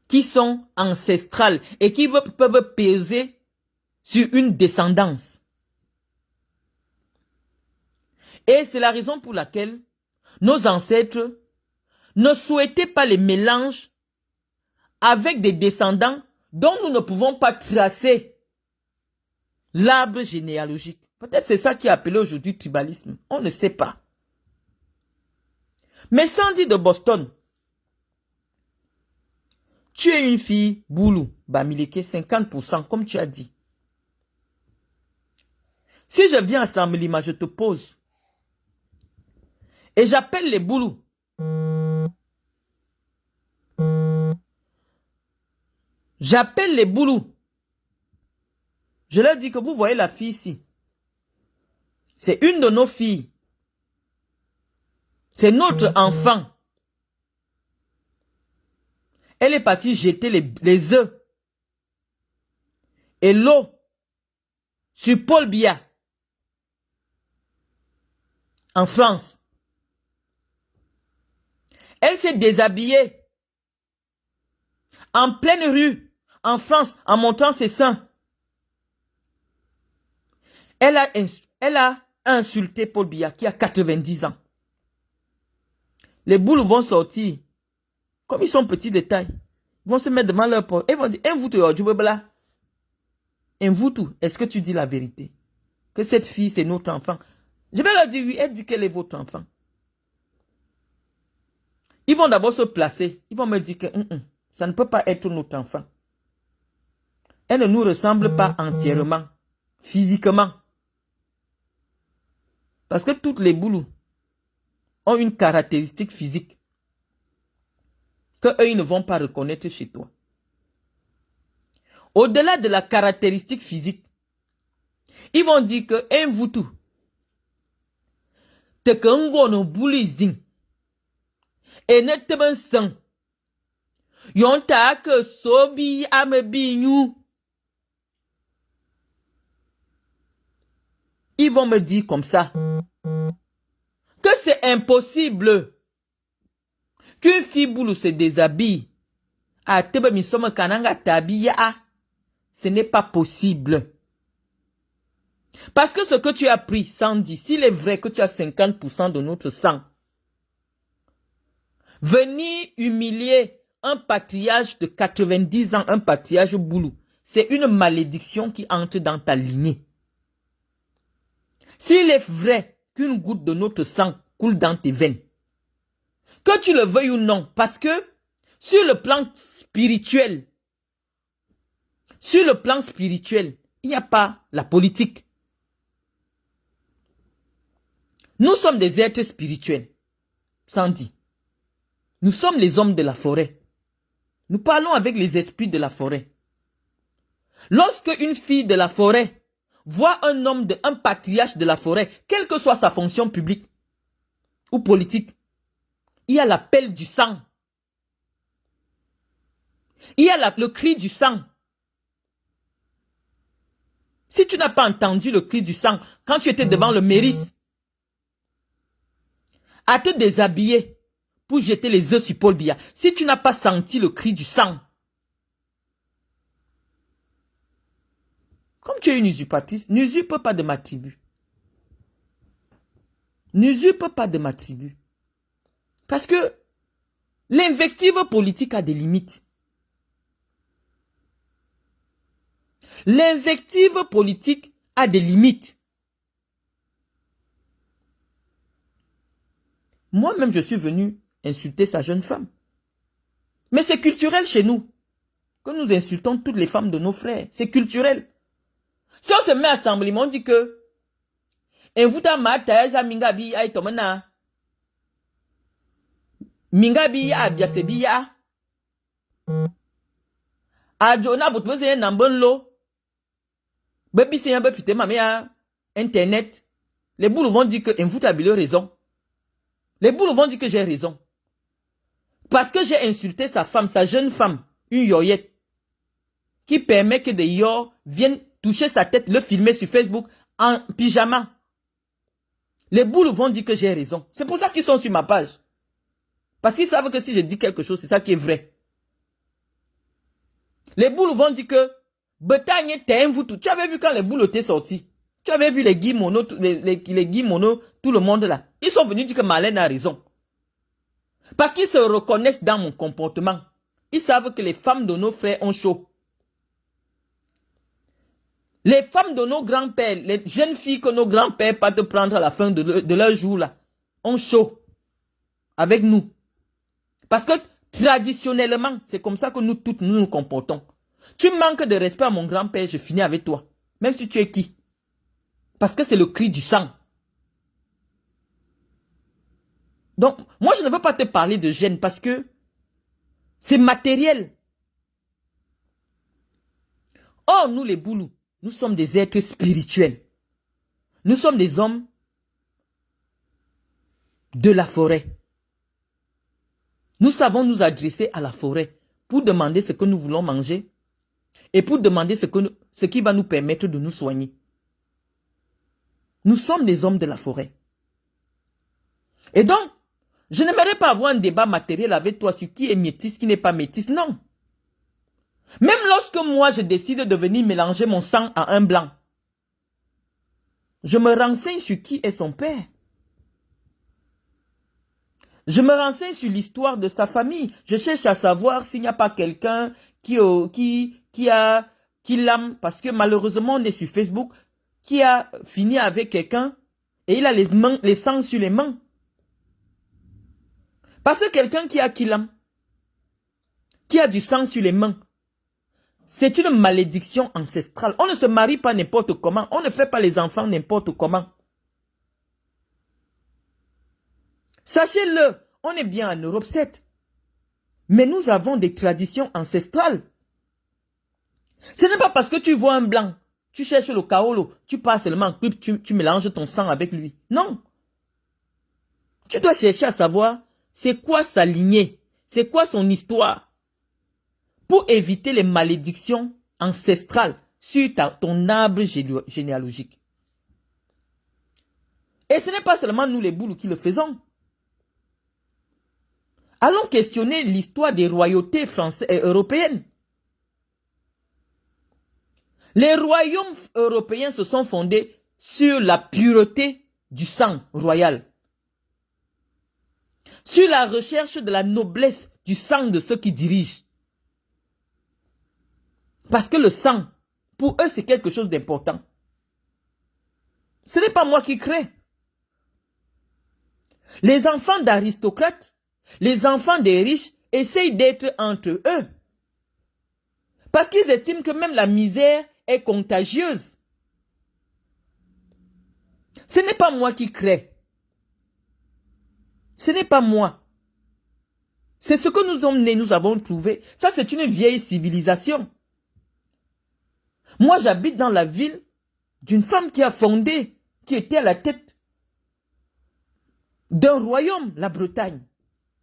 A: qui sont ancestrales et qui peuvent peser sur une descendance. Et c'est la raison pour laquelle nos ancêtres ne souhaitaient pas les mélanges avec des descendants dont nous ne pouvons pas tracer l'arbre généalogique. Peut-être c'est ça qui est appelé aujourd'hui tribalisme. On ne sait pas. Mais Sandy de Boston, tu es une fille Boulou, Bamileke, 50%, comme tu as dit. Si je viens à Samblima, je te pose. Et j'appelle les Boulous. J'appelle les Boulous. Je leur dis que vous voyez la fille ici. C'est une de nos filles. C'est notre enfant. Elle est partie jeter les œufs et l'eau sur Paul Biya en France. Elle s'est déshabillée en pleine rue en France en montrant ses seins. Elle a insulté Paul Biya qui a 90 ans. Les boules vont sortir. Comme ils sont petits de taille, ils vont se mettre devant leur porte. Ils vont dire, est-ce que tu dis la vérité? Que cette fille, c'est notre enfant. Je vais leur dire, oui, elle dit qu'elle est votre enfant. Ils vont d'abord se placer. Ils vont me dire que ça ne peut pas être notre enfant. Elle ne nous ressemble pas entièrement, physiquement. Parce que toutes les boulous ont une caractéristique physique qu'eux, ils ne vont pas reconnaître chez toi. Au-delà de la caractéristique physique, ils vont dire que un voutou, te que no boulizing, et ne te ben sang, yon ta que sobi amebinyu. Ils vont me dire comme ça que c'est impossible qu'une fille boulou se déshabille. Ce n'est pas possible. Parce que ce que tu as pris, Sandy, s'il est vrai que tu as 50% de notre sang, venir humilier un patriarche de 90 ans, un patriarche boulou, c'est une malédiction qui entre dans ta lignée. S'il est vrai qu'une goutte de notre sang coule dans tes veines, que tu le veuilles ou non, parce que sur le plan spirituel, il n'y a pas la politique. Nous sommes des êtres spirituels, Sandy. Nous sommes les hommes de la forêt. Nous parlons avec les esprits de la forêt. Lorsque une fille de la forêt voit un homme, un patriarche de la forêt, quelle que soit sa fonction publique ou politique, il y a l'appel du sang. Il y a le cri du sang. Si tu n'as pas entendu le cri du sang quand tu étais devant le mairie, à te déshabiller pour jeter les œufs sur Paul Biya, si tu n'as pas senti le cri du sang, comme tu es une usurpatrice, n'usurpe pas de ma tribu. N'usurpe pas de ma tribu. Parce que l'invective politique a des limites. L'invective politique a des limites. Moi-même, je suis venu insulter sa jeune femme. Mais c'est culturel chez nous. Que nous insultons toutes les femmes de nos frères. C'est culturel. Si on se met à assemblement, on dit que Mingabi ya biasebi ya Ajona botweze nambonlo Baby c'est un peu fité ma mère internet. Les boules vont dire que Mvoutabile a raison. Les boules vont dire que j'ai raison. Parce que j'ai insulté sa femme, sa jeune femme, une yoyette, qui permet que des yo viennent toucher sa tête, le filmer sur Facebook en pyjama. Les boules vont dire que j'ai raison. C'est pour ça qu'ils sont sur ma page. Parce qu'ils savent que si je dis quelque chose, c'est ça qui est vrai. Les boules vont dire que Betagne t'es un voutou. Tu avais vu quand les boules étaient sortis. Tu avais vu les Guy Mono, les Guy Mono, tout le monde là. Ils sont venus dire que Marlène a raison. Parce qu'ils se reconnaissent dans mon comportement. Ils savent que les femmes de nos frères ont chaud. Les femmes de nos grands-pères, les jeunes filles que nos grands-pères partent prendre à la fin de leur jour là, ont chaud avec nous. Parce que traditionnellement, c'est comme ça que nous toutes nous comportons. Tu manques de respect à mon grand-père, je finis avec toi. Même si tu es qui? Parce que c'est le cri du sang. Donc, moi je ne veux pas te parler de gêne parce que c'est matériel. Or, nous les boulous, nous sommes des êtres spirituels. Nous sommes des hommes de la forêt. Nous savons nous adresser à la forêt pour demander ce que nous voulons manger et pour demander ce qui va nous permettre de nous soigner. Nous sommes des hommes de la forêt. Et donc, je n'aimerais pas avoir un débat matériel avec toi sur qui est métis, qui n'est pas métis. Non. Même lorsque moi, je décide de venir mélanger mon sang à un blanc, je me renseigne sur qui est son père. Je me renseigne sur l'histoire de sa famille. Je cherche à savoir s'il n'y a pas quelqu'un qui l'aime, parce que malheureusement, on est sur Facebook, qui a fini avec quelqu'un et il a les sangs sur les mains. Parce que quelqu'un qui l'aime, qui a du sang sur les mains, c'est une malédiction ancestrale. On ne se marie pas n'importe comment. On ne fait pas les enfants n'importe comment. Sachez-le, on est bien en Europe 7. Mais nous avons des traditions ancestrales. Ce n'est pas parce que tu vois un blanc, tu cherches le kaolo, tu passes seulement, tu mélanges ton sang avec lui. Non. Tu dois chercher à savoir c'est quoi sa lignée, c'est quoi son histoire. Pour éviter les malédictions ancestrales sur ton arbre généalogique. Et ce n'est pas seulement nous les boules qui le faisons. Allons questionner l'histoire des royautés françaises et européennes. Les royaumes européens se sont fondés sur la pureté du sang royal. Sur la recherche de la noblesse du sang de ceux qui dirigent. Parce que le sang, pour eux, c'est quelque chose d'important. Ce n'est pas moi qui crée. Les enfants d'aristocrates, les enfants des riches, essayent d'être entre eux. Parce qu'ils estiment que même la misère est contagieuse. Ce n'est pas moi qui crée. Ce n'est pas moi. C'est ce que nous sommes nés, nous avons trouvé. Ça, c'est une vieille civilisation. Moi, j'habite dans la ville d'une femme qui a fondé, qui était à la tête d'un royaume, la Bretagne.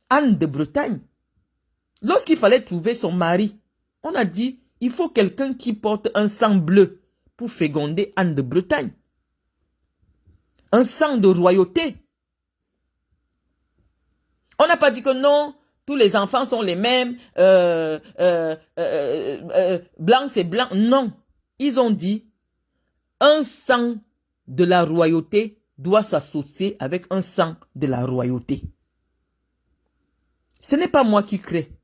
A: Anne de Bretagne. Lorsqu'il fallait trouver son mari, on a dit, il faut quelqu'un qui porte un sang bleu pour féconder Anne de Bretagne. Un sang de royauté. On n'a pas dit que non, tous les enfants sont les mêmes, blanc c'est blanc. Non, ils ont dit, un sang de la royauté doit s'associer avec un sang de la royauté. Ce n'est pas moi qui crée.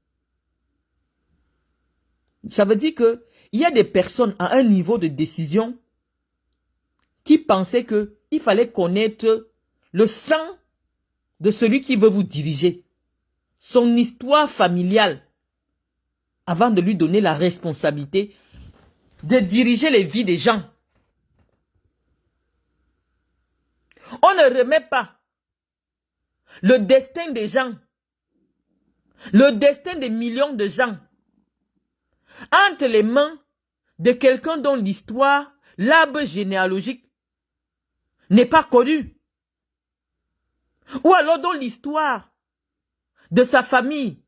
A: Ça veut dire qu'il y a des personnes à un niveau de décision qui pensaient qu'il fallait connaître le sang de celui qui veut vous diriger, son histoire familiale, avant de lui donner la responsabilité de diriger les vies des gens. On ne remet pas le destin des gens, le destin des millions de gens, entre les mains de quelqu'un dont l'histoire, l'arbre généalogique n'est pas connu. Ou alors dont l'histoire de sa famille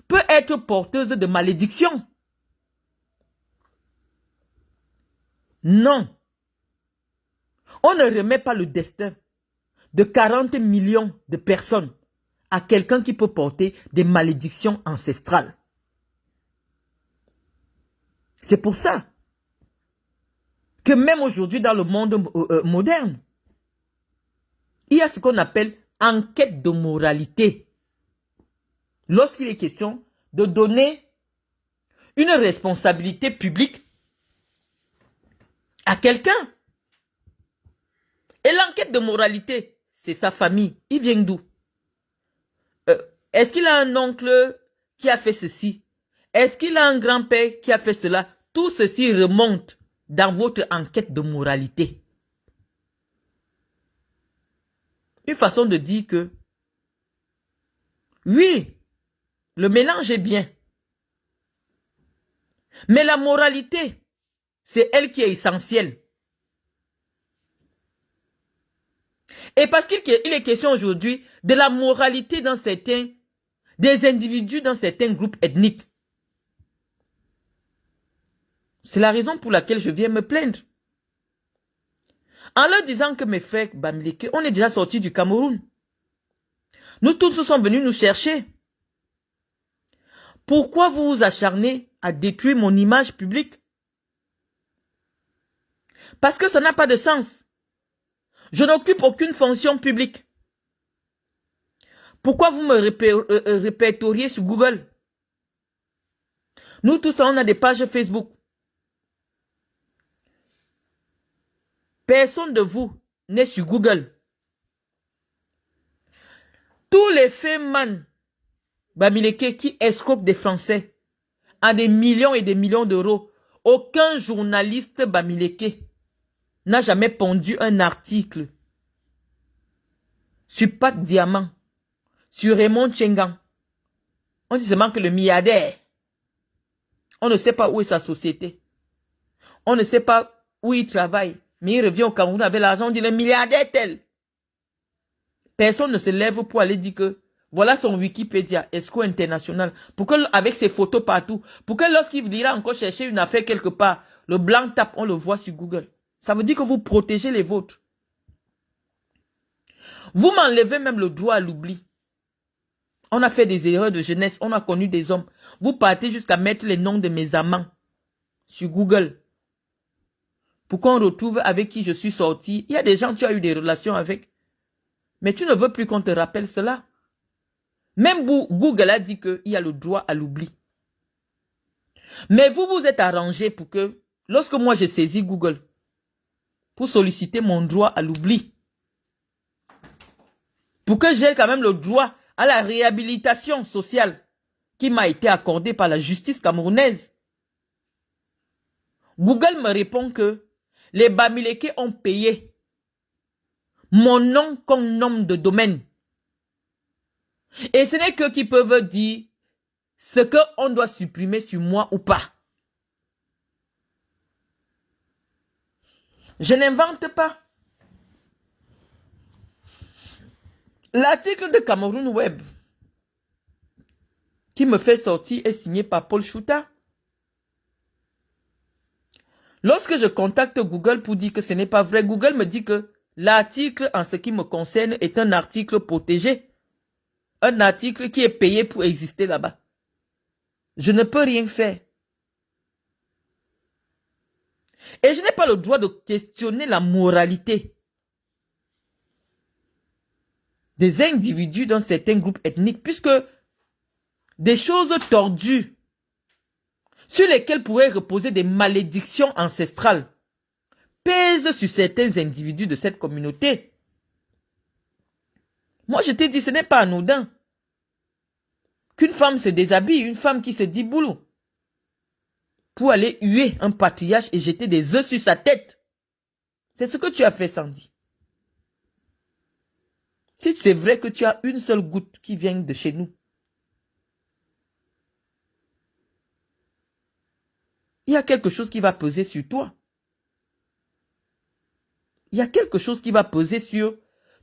A: peut être porteuse de malédiction. Non. On ne remet pas le destin de 40 millions de personnes à quelqu'un qui peut porter des malédictions ancestrales. C'est pour ça que même aujourd'hui dans le monde moderne, il y a ce qu'on appelle enquête de moralité. Lorsqu'il est question de donner une responsabilité publique à quelqu'un. Et l'enquête de moralité, c'est sa famille. Il vient d'où? Est-ce qu'il a un oncle qui a fait ceci? Est-ce qu'il a un grand-père qui a fait cela? Tout ceci remonte dans votre enquête de moralité. Une façon de dire que, oui, le mélange est bien. Mais la moralité, c'est elle qui est essentielle. Et parce qu'il est question aujourd'hui de la moralité dans des individus dans certains groupes ethniques. C'est la raison pour laquelle je viens me plaindre. En leur disant que mes frères Bamileke, on est déjà sortis du Cameroun. Nous tous sommes venus nous chercher. Pourquoi vous vous acharnez à détruire mon image publique? Parce que ça n'a pas de sens. Je n'occupe aucune fonction publique. Pourquoi vous me répertoriez sur Google? Nous tous, on a des pages Facebook. Personne de vous n'est sur Google. Tous les fémans Bamileke qui escroquent des Français à des millions et des millions d'euros, aucun journaliste Bamileke n'a jamais pondu un article sur Pat Diamant, sur Raymond Tchengan. On dit seulement que le milliardaire, on ne sait pas où est sa société. On ne sait pas où il travaille. Mais il revient au Cameroun avec l'argent, on dit le milliardaire tel. Personne ne se lève pour aller dire que voilà son Wikipédia, ESCO International. Pour que, avec ses photos partout, pour que lorsqu'il ira encore chercher une affaire quelque part, le blanc tape, on le voit sur Google. Ça veut dire que vous protégez les vôtres. Vous m'enlevez même le droit à l'oubli. On a fait des erreurs de jeunesse, on a connu des hommes. Vous partez jusqu'à mettre les noms de mes amants sur Google. Pour qu'on retrouve avec qui je suis sorti. Il y a des gens que tu as eu des relations avec. Mais tu ne veux plus qu'on te rappelle cela. Même Google a dit qu'il y a le droit à l'oubli. Mais vous vous êtes arrangé pour que, lorsque moi j'ai saisi Google, pour solliciter mon droit à l'oubli, pour que j'ai quand même le droit à la réhabilitation sociale qui m'a été accordée par la justice camerounaise. Google me répond que les Bamileke ont payé mon nom comme nom de domaine Et ce n'est qu'eux qui peuvent dire ce qu'on doit supprimer sur moi ou pas. Je n'invente pas. L'article de Cameroun Web qui me fait sortir est signé par Paul Chouta. Lorsque je contacte Google pour dire que ce n'est pas vrai, Google me dit que l'article en ce qui me concerne est un article protégé. Un article qui est payé pour exister là-bas. Je ne peux rien faire. Et je n'ai pas le droit de questionner la moralité des individus dans certains groupes ethniques, puisque des choses tordues sur lesquelles pourraient reposer des malédictions ancestrales pèsent sur certains individus de cette communauté. Moi, je t'ai dit, ce n'est pas anodin qu'une femme se déshabille, une femme qui se dit boulot, pour aller huer un patriarche et jeter des œufs sur sa tête. C'est ce que tu as fait, Sandy. Si c'est vrai que tu as une seule goutte qui vient de chez nous, il y a quelque chose qui va peser sur toi. Il y a quelque chose qui va peser sur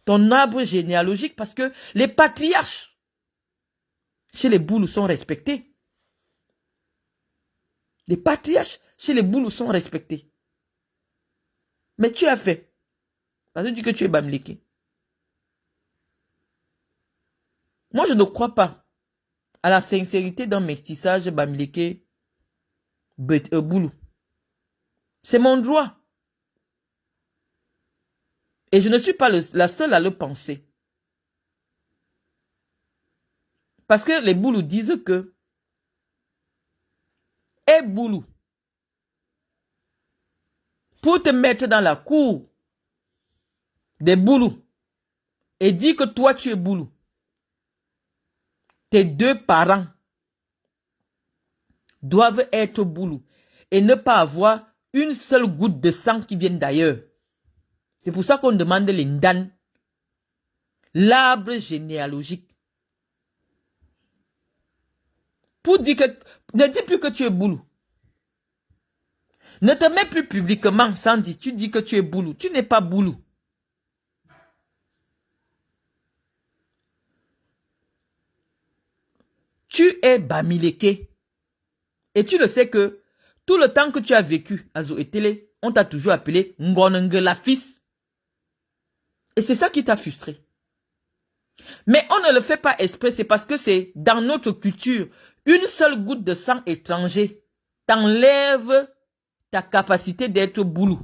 A: ton arbre généalogique parce que les patriarches chez les Boulous sont respectés. Les patriarches chez les Boulous sont respectés. Mais tu as fait. Parce que tu dis que tu es Bamileke. Moi, je ne crois pas à la sincérité d'un mestissage Bamileke Boulou. C'est mon droit. Et je ne suis pas la seule à le penser. Parce que les Boulous disent que et Boulou, pour te mettre dans la cour des Boulous et dire que toi tu es Boulou, tes deux parents doivent être Boulou et ne pas avoir une seule goutte de sang qui vienne d'ailleurs. C'est pour ça qu'on demande l'Indan, l'arbre généalogique. Pour dire que, ne dis plus que tu es Boulou. Ne te mets plus publiquement sans dire, tu dis que tu es Boulou. Tu n'es pas Boulou. Tu es Bamileke. Et tu le sais que tout le temps que tu as vécu à Zoétélé, on t'a toujours appelé Ngonengela fils. Et c'est ça qui t'a frustré. Mais on ne le fait pas exprès, c'est parce que c'est dans notre culture. Une seule goutte de sang étranger t'enlève ta capacité d'être Boulou.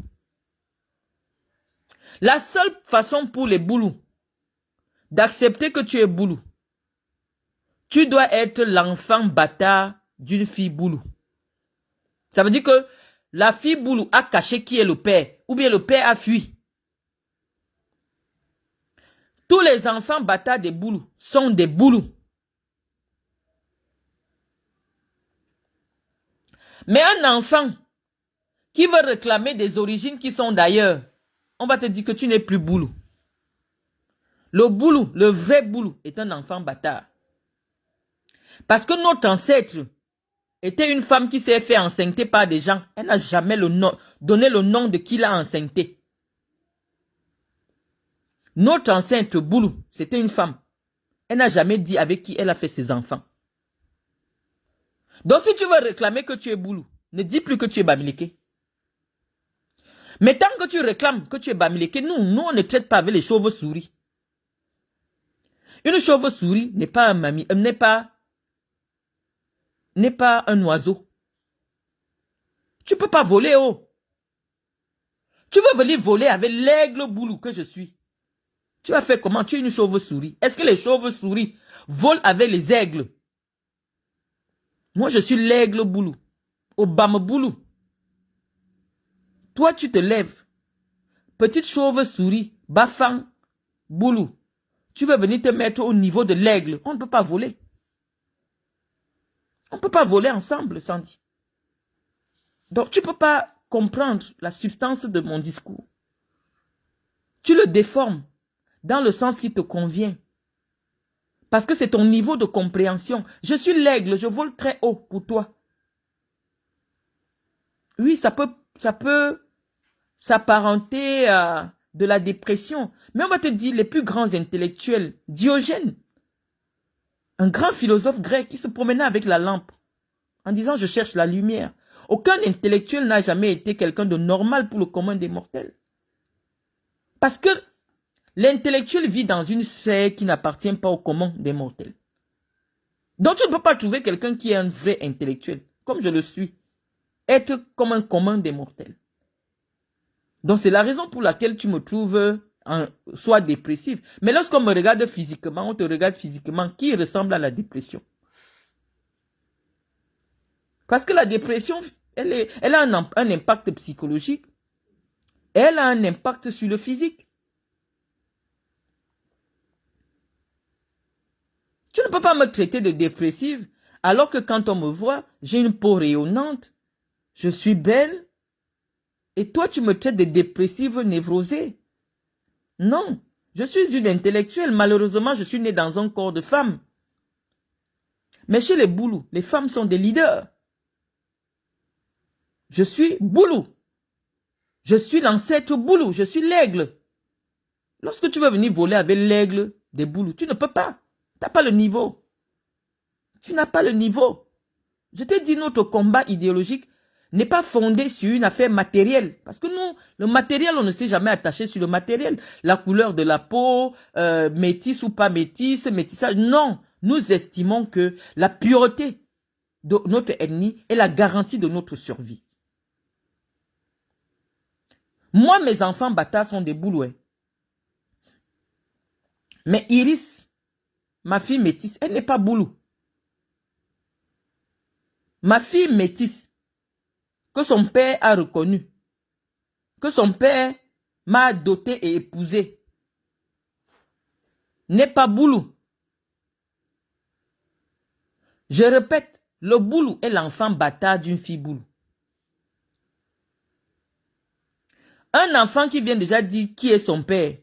A: La seule façon pour les Boulous d'accepter que tu es Boulou, tu dois être l'enfant bâtard d'une fille Boulou. Ça veut dire que la fille Boulou a caché qui est le père, ou bien le père a fui. Tous les enfants bâtards des Boulous sont des Boulous. Mais un enfant qui veut réclamer des origines qui sont d'ailleurs, on va te dire que tu n'es plus Boulou. Le Boulou, le vrai Boulou, est un enfant bâtard. Parce que notre ancêtre était une femme qui s'est fait enceinte par des gens. Elle n'a jamais donné le nom de qui l'a enceinté. Notre enceinte Boulou, c'était une femme. Elle n'a jamais dit avec qui elle a fait ses enfants. Donc si tu veux réclamer que tu es Boulou, ne dis plus que tu es Bamileke. Mais tant que tu réclames que tu es Bamileke, nous on ne traite pas avec les chauves-souris. Une chauve-souris n'est pas un mamie, n'est pas un oiseau. Tu ne peux pas voler, oh. Tu veux venir voler avec l'aigle Boulou que je suis. Tu vas faire comment? Tu es une chauve-souris. Est-ce que les chauves-souris volent avec les aigles? Moi, je suis l'aigle Boulou. Obama Boulou. Toi, tu te lèves. Petite chauve-souris, Bafang Boulou. Tu veux venir te mettre au niveau de l'aigle. On ne peut pas voler. On ne peut pas voler ensemble, Sandy. Donc, tu ne peux pas comprendre la substance de mon discours. Tu le déformes dans le sens qui te convient. Parce que c'est ton niveau de compréhension. Je suis l'aigle, je vole très haut pour toi. Oui, ça peut s'apparenter à de la dépression. Mais on va te dire, les plus grands intellectuels, Diogène, un grand philosophe grec qui se promenait avec la lampe en disant « je cherche la lumière ». Aucun intellectuel n'a jamais été quelqu'un de normal pour le commun des mortels. Parce que l'intellectuel vit dans une sphère qui n'appartient pas au commun des mortels. Donc tu ne peux pas trouver quelqu'un qui est un vrai intellectuel, comme je le suis, être comme un commun des mortels. Donc c'est la raison pour laquelle tu me trouves soit dépressif. Mais lorsqu'on me regarde physiquement, on te regarde physiquement, qui ressemble à la dépression. Parce que la dépression, elle a un impact psychologique. Elle a un impact sur le physique. Tu ne peux pas me traiter de dépressive alors que quand on me voit, j'ai une peau rayonnante, je suis belle. Et toi, tu me traites de dépressive névrosée. Non, je suis une intellectuelle. Malheureusement, je suis née dans un corps de femme. Mais chez les Boulous, les femmes sont des leaders. Je suis Boulou. Je suis l'ancêtre Boulou. Je suis l'aigle. Lorsque tu veux venir voler avec l'aigle des Boulous, tu ne peux pas. Tu n'as pas le niveau. Tu n'as pas le niveau. Je te dis, notre combat idéologique n'est pas fondé sur une affaire matérielle. Parce que nous, le matériel, on ne s'est jamais attaché sur le matériel. La couleur de la peau, métisse ou pas métisse, métissage. Non, nous estimons que la pureté de notre ethnie est la garantie de notre survie. Moi, mes enfants bâtards sont des Boulouais. Mais Iris, ma fille métisse, elle n'est pas Boulou. Ma fille métisse, que son père a reconnu, que son père m'a doté et épousé, n'est pas Boulou. Je répète, le Boulou est l'enfant bâtard d'une fille Boulou. Un enfant qui vient déjà dire qui est son père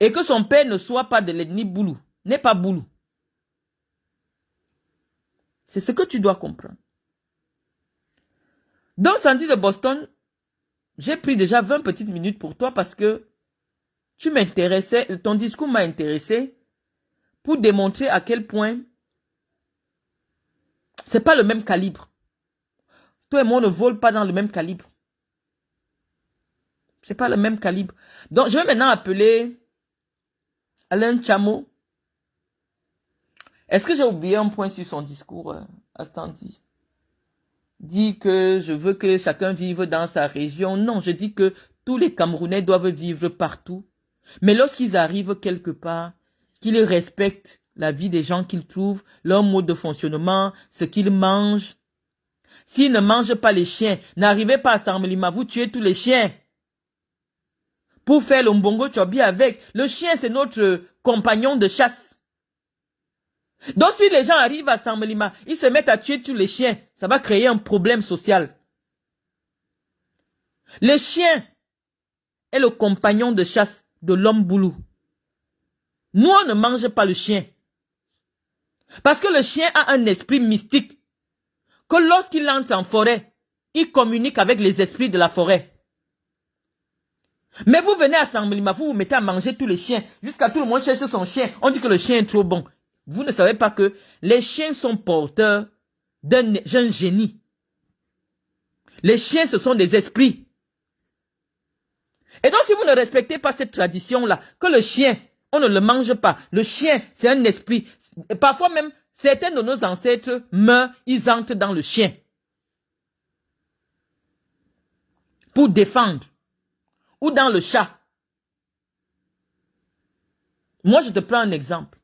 A: et que son père ne soit pas de l'ethnie Boulou, n'est pas Boulou. C'est ce que tu dois comprendre. Donc, Sandy de Boston, j'ai pris déjà 20 petites minutes pour toi parce que tu m'intéressais, ton discours m'a intéressé pour démontrer à quel point c'est pas le même calibre. Toi et moi, on ne vole pas dans le même calibre. C'est pas le même calibre. Donc, je vais maintenant appeler Alain Chamo. Est-ce que j'ai oublié un point sur son discours, Astandi? Dit que je veux que chacun vive dans sa région. Non, je dis que tous les Camerounais doivent vivre partout. Mais lorsqu'ils arrivent quelque part, qu'ils respectent la vie des gens qu'ils trouvent, leur mode de fonctionnement, ce qu'ils mangent. S'ils ne mangent pas les chiens, n'arrivez pas à Samlima, vous tuez tous les chiens. Pour faire le mbongo chobi avec. Le chien, c'est notre compagnon de chasse. Donc si les gens arrivent à Samlima, ils se mettent à tuer tous les chiens, ça va créer un problème social. Le chien est le compagnon de chasse de l'homme Boulou. Nous, on ne mange pas le chien. Parce que le chien a un esprit mystique. Que lorsqu'il entre en forêt, il communique avec les esprits de la forêt. Mais vous venez à Samblima, vous vous mettez à manger tous les chiens. Jusqu'à tout le monde cherche son chien. On dit que le chien est trop bon. Vous ne savez pas que les chiens sont porteurs d'un génie. Les chiens, ce sont des esprits. Et donc, si vous ne respectez pas cette tradition-là, que le chien, on ne le mange pas. Le chien, c'est un esprit. Et parfois même, certains de nos ancêtres meurent, ils entrent dans le chien. Pour défendre. Ou dans le chat. Moi, je te prends un exemple.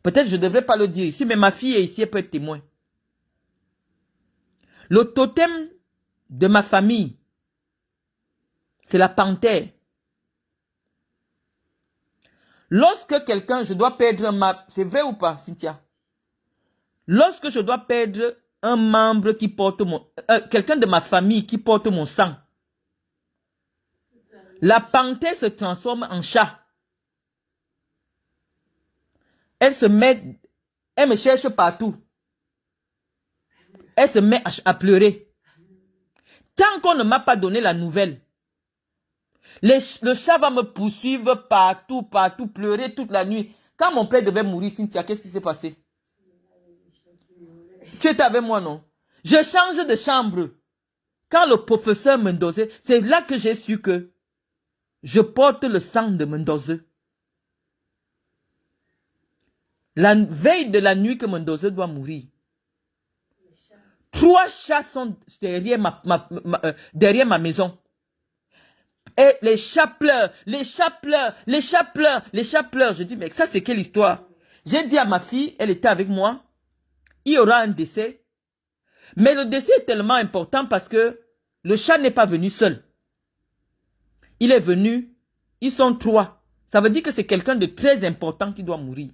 A: Peut-être je ne devrais pas le dire ici, mais ma fille est ici, elle peut être témoin. Le totem de ma famille, c'est la panthère. Lorsque quelqu'un, je dois perdre c'est vrai ou pas, Cynthia? Lorsque je dois perdre un membre qui porte quelqu'un de ma famille qui porte mon sang, la panthère se transforme en chat. Elle se met, elle me cherche partout. Elle se met à pleurer. Tant qu'on ne m'a pas donné la nouvelle, le chat va me poursuivre partout, partout, pleurer toute la nuit. Quand mon père devait mourir, Cynthia, qu'est-ce qui s'est passé? Tu étais avec moi, non? Je change de chambre. Quand le professeur Mendoza, c'est là que j'ai su que je porte le sang de Mendoza. La veille de la nuit que Mendoza doit mourir, 3 chats sont derrière derrière ma maison. Et les chats pleurent, les chats pleurent, les chats pleurent, les chats pleurent. Je dis, mais ça c'est quelle histoire? J'ai dit à ma fille, elle était avec moi, il y aura un décès. Mais le décès est tellement important parce que le chat n'est pas venu seul. Il est venu, ils sont 3. Ça veut dire que c'est quelqu'un de très important qui doit mourir.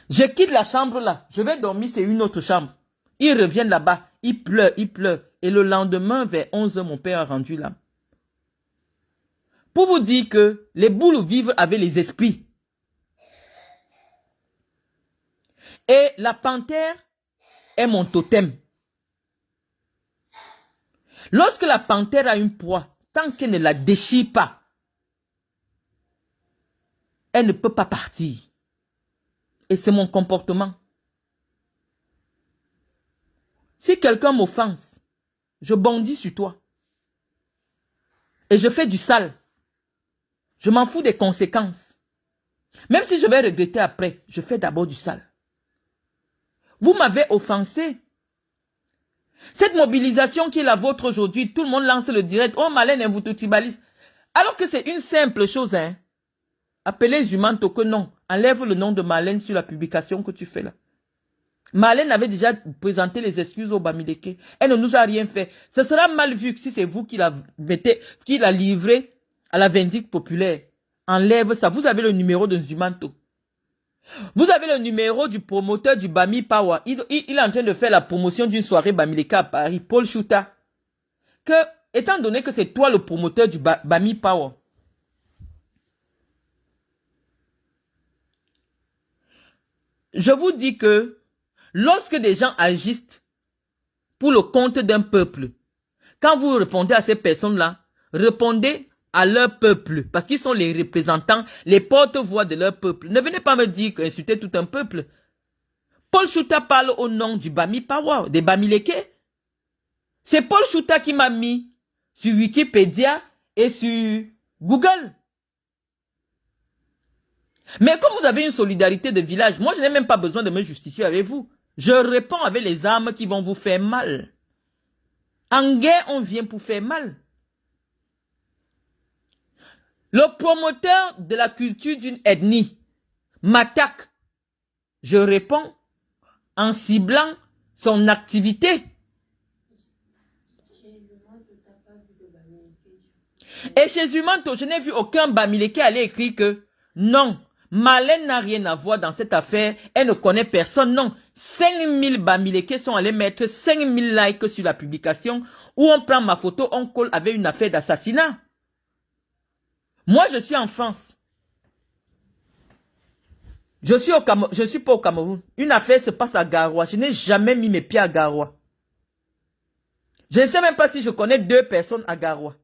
A: Je quitte la chambre là, je vais dormir, c'est une autre chambre. Ils reviennent là-bas, ils pleurent, ils pleurent. Et le lendemain, vers 11 h, mon père a rendu l'âme. Pour vous dire que les boules vives avaient les esprits. Et la panthère est mon totem. Lorsque la panthère a une proie, tant qu'elle ne la déchire pas, elle ne peut pas partir. Et c'est mon comportement. Si quelqu'un m'offense, je bondis sur toi. Et je fais du sale. Je m'en fous des conséquences. Même si je vais regretter après, je fais d'abord du sale. Vous m'avez offensé. Cette mobilisation qui est la vôtre aujourd'hui, tout le monde lance le direct. Oh, Marlène, vous tout tribalise. Alors que c'est une simple chose, hein. Appelez Zumanto que non. Enlève le nom de Marlène sur la publication que tu fais là. Marlène avait déjà présenté les excuses au Bamileke. Elle ne nous a rien fait. Ce sera mal vu si c'est vous qui la livré à la vindicte populaire. Enlève ça. Vous avez le numéro de Zumanto. Vous avez le numéro du promoteur du Bami Power. Il est en train de faire la promotion d'une soirée Bamileke à Paris, Paul Chouta. Que, étant donné que c'est toi le promoteur du Bami Power, je vous dis que lorsque des gens agissent pour le compte d'un peuple, quand vous répondez à ces personnes-là, répondez à leur peuple, parce qu'ils sont les représentants, les porte-voix de leur peuple. Ne venez pas me dire qu'insulter tout un peuple. Paul Chouta parle au nom du Bami Power, des Bamileke. C'est Paul Chouta qui m'a mis sur Wikipédia et sur Google. Mais comme vous avez une solidarité de village, moi je n'ai même pas besoin de me justifier avec vous. Je réponds avec les armes qui vont vous faire mal. En guerre, on vient pour faire mal. Le promoteur de la culture d'une ethnie m'attaque. Je réponds en ciblant son activité. Et chez Zumanto, je n'ai vu aucun Bamileke aller écrire que non, Marlène n'a rien à voir dans cette affaire, elle ne connaît personne. Non, 5000 Bamileke sont allés mettre 5000 likes sur la publication où on prend ma photo, on colle avec une affaire d'assassinat. Moi, je suis en France. Je suis pas au Cameroun. Une affaire se passe à Garoua. Je n'ai jamais mis mes pieds à Garoua. Je ne sais même pas si je connais 2 personnes à Garoua.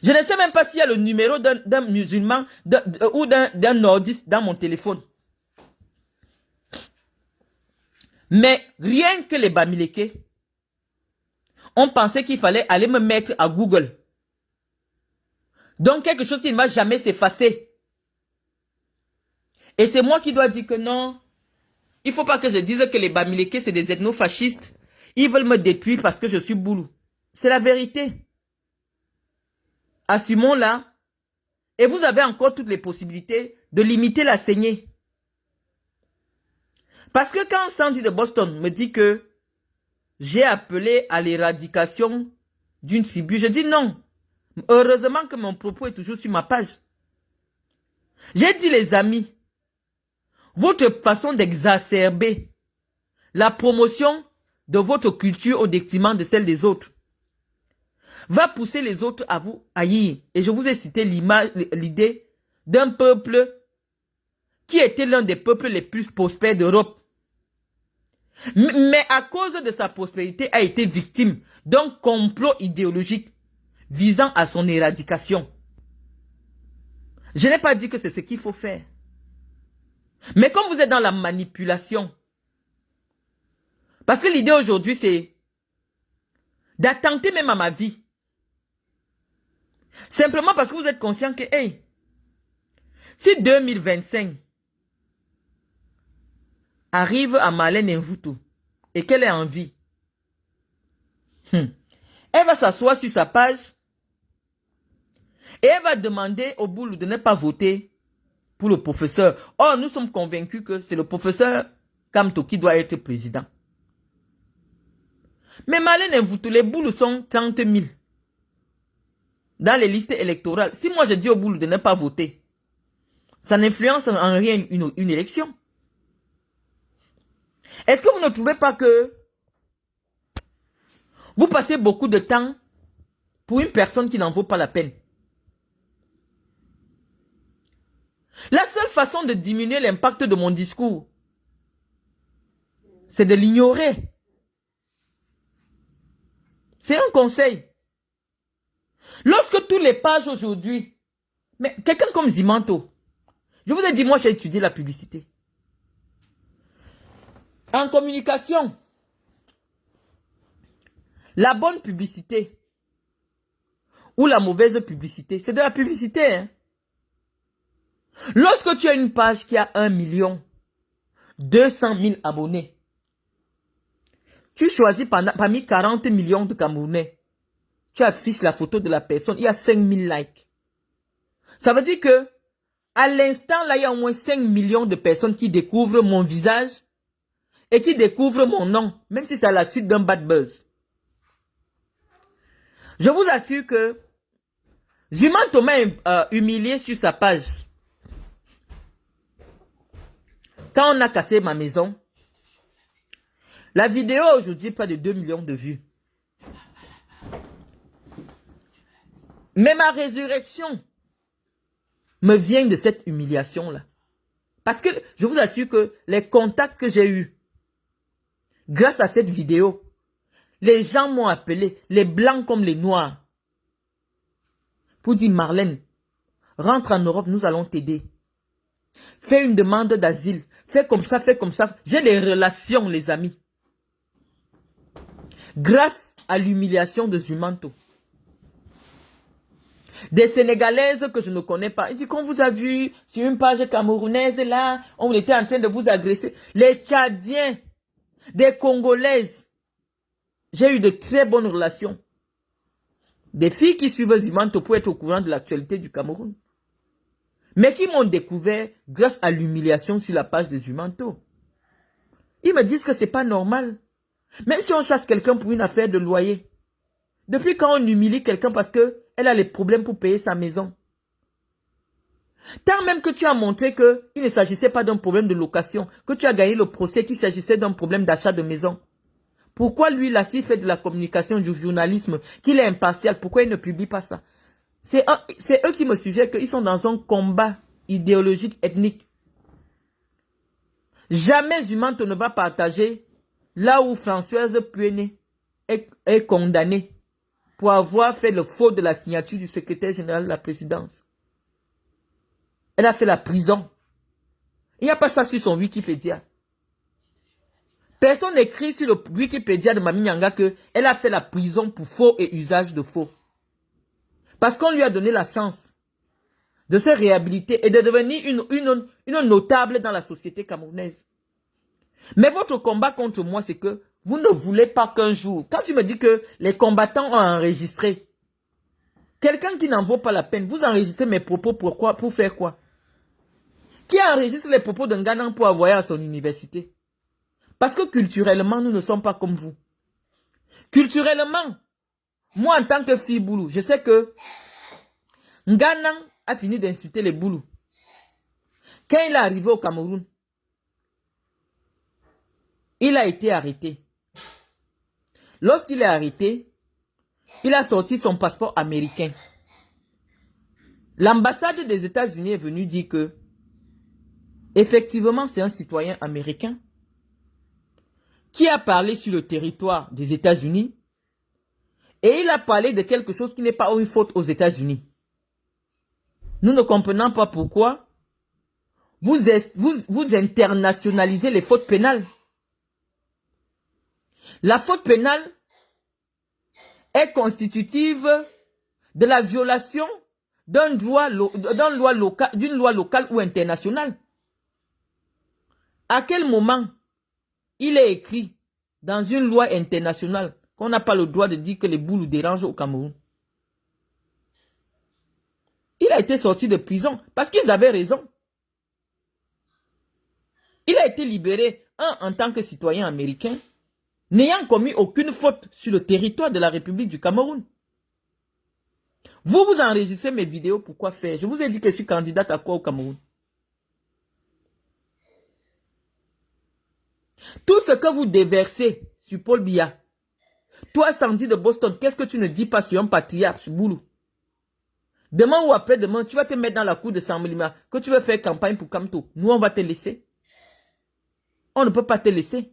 A: Je ne sais même pas s'il y a le numéro d'un musulman ou d'un nordiste dans mon téléphone. Mais rien que les Bamileke, on pensait qu'il fallait aller me mettre à Google. Donc quelque chose qui ne va jamais s'effacer. Et c'est moi qui dois dire que non, il ne faut pas que je dise que les Bamileke c'est des ethnofascistes. Ils veulent me détruire parce que je suis boulou. C'est la vérité. Assumons-la. Et vous avez encore toutes les possibilités de limiter la saignée. Parce que quand Sandy de Boston me dit que j'ai appelé à l'éradication d'une tribu, je dis non. Heureusement que mon propos est toujours sur ma page. J'ai dit les amis, votre façon d'exacerber la promotion de votre culture au détriment de celle des autres va pousser les autres à vous haïr. Et je vous ai cité l'idée d'un peuple qui était l'un des peuples les plus prospères d'Europe. Mais à cause de sa prospérité, a été victime d'un complot idéologique visant à son éradication. Je n'ai pas dit que c'est ce qu'il faut faire. Mais comme vous êtes dans la manipulation, parce que l'idée aujourd'hui, c'est d'attenter même à ma vie. Simplement parce que vous êtes conscient que, hey, si 2025 arrive à Marlène Mvutu et qu'elle est en vie, elle va s'asseoir sur sa page et elle va demander au boulot de ne pas voter pour le professeur. Or, nous sommes convaincus que c'est le professeur Kamto qui doit être président. Mais Marlène Mvutu, les boules sont 30 000 dans les listes électorales. Si moi je dis au boulot de ne pas voter, ça n'influence en rien une élection. Est-ce que vous ne trouvez pas que vous passez beaucoup de temps pour une personne qui n'en vaut pas la peine? La seule façon de diminuer l'impact de mon discours, c'est de l'ignorer. C'est un conseil. Lorsque tous les pages aujourd'hui, mais quelqu'un comme Zimanto, je vous ai dit, moi j'ai étudié la publicité. En communication, la bonne publicité ou la mauvaise publicité, c'est de la publicité. Hein? Lorsque tu as une page qui a 1 200 000 abonnés, tu choisis parmi 40 millions de Camerounais, tu affiches la photo de la personne, il y a 5 000 likes. Ça veut dire que, à l'instant, là, il y a au moins 5 millions de personnes qui découvrent mon visage et qui découvrent mon nom, même si c'est à la suite d'un bad buzz. Je vous assure que Zimanto m'a humilié sur sa page. Quand on a cassé ma maison, la vidéo aujourd'hui, pas de 2 millions de vues. Mais ma résurrection me vient de cette humiliation-là. Parce que je vous assure que les contacts que j'ai eus, grâce à cette vidéo, les gens m'ont appelé, les blancs comme les noirs, pour dire Marlène, rentre en Europe, nous allons t'aider. Fais une demande d'asile. Fais comme ça, fais comme ça. J'ai des relations, les amis. Grâce à l'humiliation de Zimanto. Des Sénégalaises que je ne connais pas. Il dit qu'on vous a vu sur une page camerounaise là, on était en train de vous agresser. Les Tchadiens, des Congolaises. J'ai eu de très bonnes relations. Des filles qui suivent Zimanto pour être au courant de l'actualité du Cameroun. Mais qui m'ont découvert grâce à l'humiliation sur la page de Zimanto. Ils me disent que c'est pas normal. Même si on chasse quelqu'un pour une affaire de loyer. Depuis quand on humilie quelqu'un parce qu'elle a les problèmes pour payer sa maison. Tant même que tu as montré qu'il ne s'agissait pas d'un problème de location, que tu as gagné le procès qu'il s'agissait d'un problème d'achat de maison. Pourquoi lui, là, s'il fait de la communication, du journalisme, qu'il est impartial, pourquoi il ne publie pas ça? C'est eux qui me suggèrent qu'ils sont dans un combat idéologique, ethnique. Jamais Zimanto ne va partager là où Françoise Puene est condamnée pour avoir fait le faux de la signature du secrétaire général de la présidence. Elle a fait la prison. Il n'y a pas ça sur son Wikipédia. Personne n'écrit sur le Wikipédia de Mami Nyanga qu'elle a fait la prison pour faux et usage de faux. Parce qu'on lui a donné la chance de se réhabiliter et de devenir une notable dans la société camerounaise. Mais votre combat contre moi, c'est que vous ne voulez pas qu'un jour, quand tu me dis que les combattants ont enregistré, quelqu'un qui n'en vaut pas la peine, vous enregistrez mes propos pourquoi? Pour faire quoi? Qui enregistre les propos d'un Ghanan pour envoyer à son université? Parce que culturellement, nous ne sommes pas comme vous. Culturellement, moi en tant que fille Boulou, je sais que Ghanan a fini d'insulter les Boulous. Quand il est arrivé au Cameroun, il a été arrêté. Lorsqu'il est arrêté, il a sorti son passeport américain. L'ambassade des États-Unis est venue dire que Effectivement, c'est un citoyen américain qui a parlé sur le territoire des États-Unis et il a parlé de quelque chose qui n'est pas une faute aux États-Unis. Nous ne comprenons pas pourquoi vous internationalisez les fautes pénales. La faute pénale est constitutive de la violation d'une loi locale ou internationale. À quel moment il est écrit dans une loi internationale qu'on n'a pas le droit de dire que les boules dérangent au Cameroun? Il a été sorti de prison parce qu'ils avaient raison. Il a été libéré, en tant que citoyen américain, n'ayant commis aucune faute sur le territoire de la République du Cameroun. Vous enregistrez mes vidéos, pourquoi faire? Je vous ai dit que je suis candidate à quoi au Cameroun? Tout ce que vous déversez sur Paul Biya, toi Sandy de Boston, qu'est-ce que tu ne dis pas sur un patriarche, Boulou? Demain ou après-demain, tu vas te mettre dans la cour de Samblima, que tu veux faire campagne pour Kamto. Nous, on va te laisser. On ne peut pas te laisser.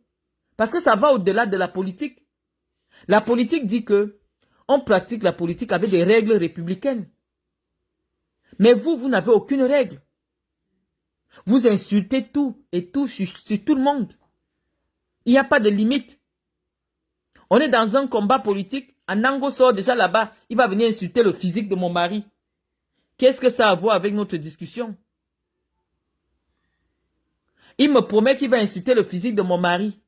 A: Parce que ça va au-delà de la politique. La politique dit que on pratique la politique avec des règles républicaines. Mais vous n'avez aucune règle. Vous insultez tout et tout sur tout le monde. Il n'y a pas de limite. On est dans un combat politique. Anango sort déjà là-bas. Il va venir insulter le physique de mon mari. Qu'est-ce que ça a à voir avec notre discussion? Il me promet qu'il va insulter le physique de mon mari.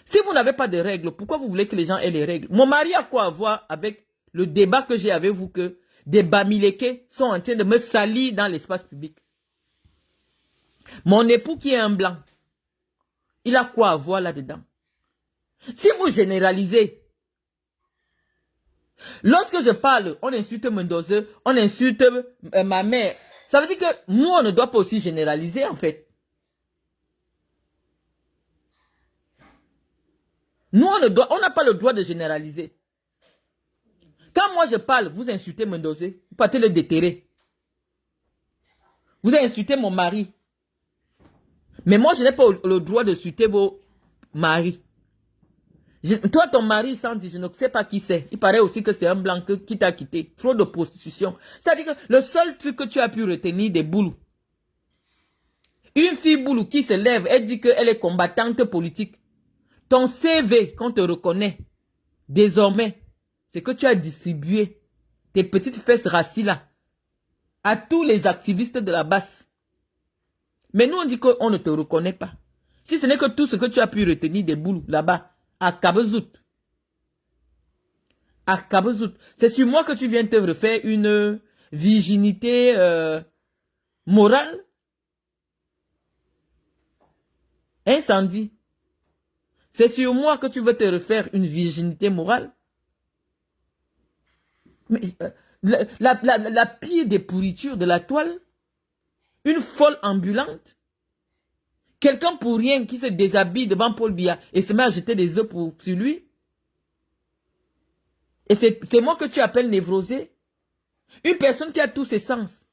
A: Si vous n'avez pas de règles, pourquoi vous voulez que les gens aient les règles? Mon mari a quoi à voir avec le débat que j'ai avec vous que des Bamileke sont en train de me salir dans l'espace public? Mon époux qui est un blanc, il a quoi à voir là-dedans? Si vous généralisez, lorsque je parle, on insulte Mendoza, on insulte ma mère. Ça veut dire que nous, on ne doit pas aussi généraliser en fait. Nous, on n'a pas le droit de généraliser. Quand moi je parle, vous insultez Mendoza, vous partez le déterrer. Vous insultez mon mari. Mais moi, je n'ai pas le droit de insulter vos maris. Toi, ton mari, Sandy, je ne sais pas qui c'est. Il paraît aussi que c'est un blanc qui t'a quitté. Trop de prostitution. C'est-à-dire que le seul truc que tu as pu retenir des Boulou. Une fille Boulou qui se lève, elle dit qu'elle est combattante politique. Ton CV, qu'on te reconnaît, désormais, c'est que tu as distribué tes petites fesses racies là à tous les activistes de la basse. Mais nous, on dit qu'on ne te reconnaît pas. Si ce n'est que tout ce que tu as pu retenir des Boulou là-bas, à Kabezout. À Kabezout. C'est sur moi que tu viens te refaire une virginité morale. Incendie. C'est sur moi que tu veux te refaire une virginité morale. Mais, la pire des pourritures de la toile, une folle ambulante, quelqu'un pour rien qui se déshabille devant Paul Biya et se met à jeter des œufs sur lui. Et c'est moi que tu appelles névrosé. Une personne qui a tous ses sens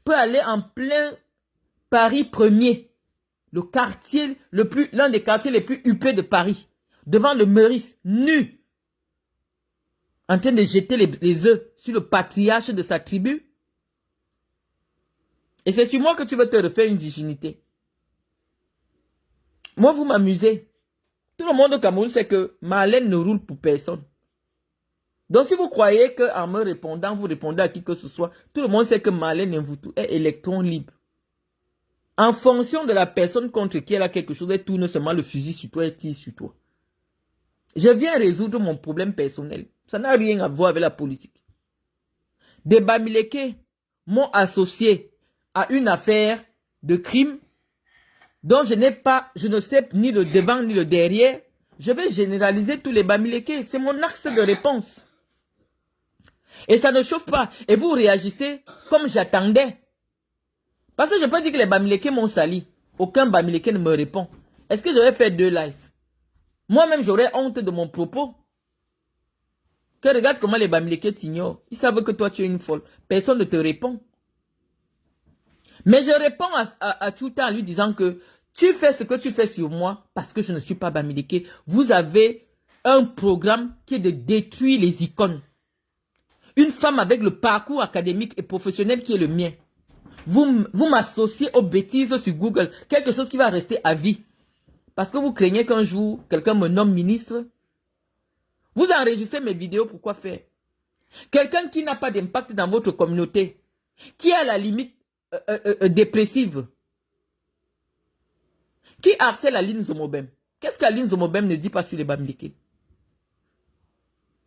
A: peut aller en plein Paris 1er, l'un des quartiers les plus huppés de Paris, devant le Meurice, nu, en train de jeter les œufs sur le patriarche de sa tribu. Et c'est sur moi que tu veux te refaire une virginité. Moi, vous m'amusez. Tout le monde au Cameroun sait que ma laine ne roule pour personne. Donc, si vous croyez qu'en me répondant, vous répondez à qui que ce soit, tout le monde sait que Marlène Mvutu est électron libre. En fonction de la personne contre qui elle a quelque chose, elle tourne seulement le fusil sur toi et tire sur toi. Je viens résoudre mon problème personnel. Ça n'a rien à voir avec la politique. Des Bamileke m'ont associé à une affaire de crime dont je ne sais ni le devant ni le derrière. Je vais généraliser tous les Bamileke. C'est mon axe de réponse. Et ça ne chauffe pas. Et vous réagissez comme j'attendais. Parce que je peux dire que les Bamileke m'ont sali. Aucun Bamileke ne me répond. Est-ce que je vais faire 2 lives? Moi-même, j'aurais honte de mon propos. Que regarde comment les Bamileke t'ignorent. Ils savent que toi, tu es une folle. Personne ne te répond. Mais je réponds à Tchouta en lui disant que tu fais ce que tu fais sur moi parce que je ne suis pas Bamileke. Vous avez un programme qui est de détruire les icônes. Une femme avec le parcours académique et professionnel qui est le mien. Vous m'associez aux bêtises sur Google. Quelque chose qui va rester à vie. Parce que vous craignez qu'un jour, quelqu'un me nomme ministre. Vous enregistrez mes vidéos, pourquoi faire? Quelqu'un qui n'a pas d'impact dans votre communauté. Qui est à la limite dépressive. Qui harcèle Aline Zomobem? Qu'est-ce qu'Aline Zomobem ne dit pas sur les Bamileke?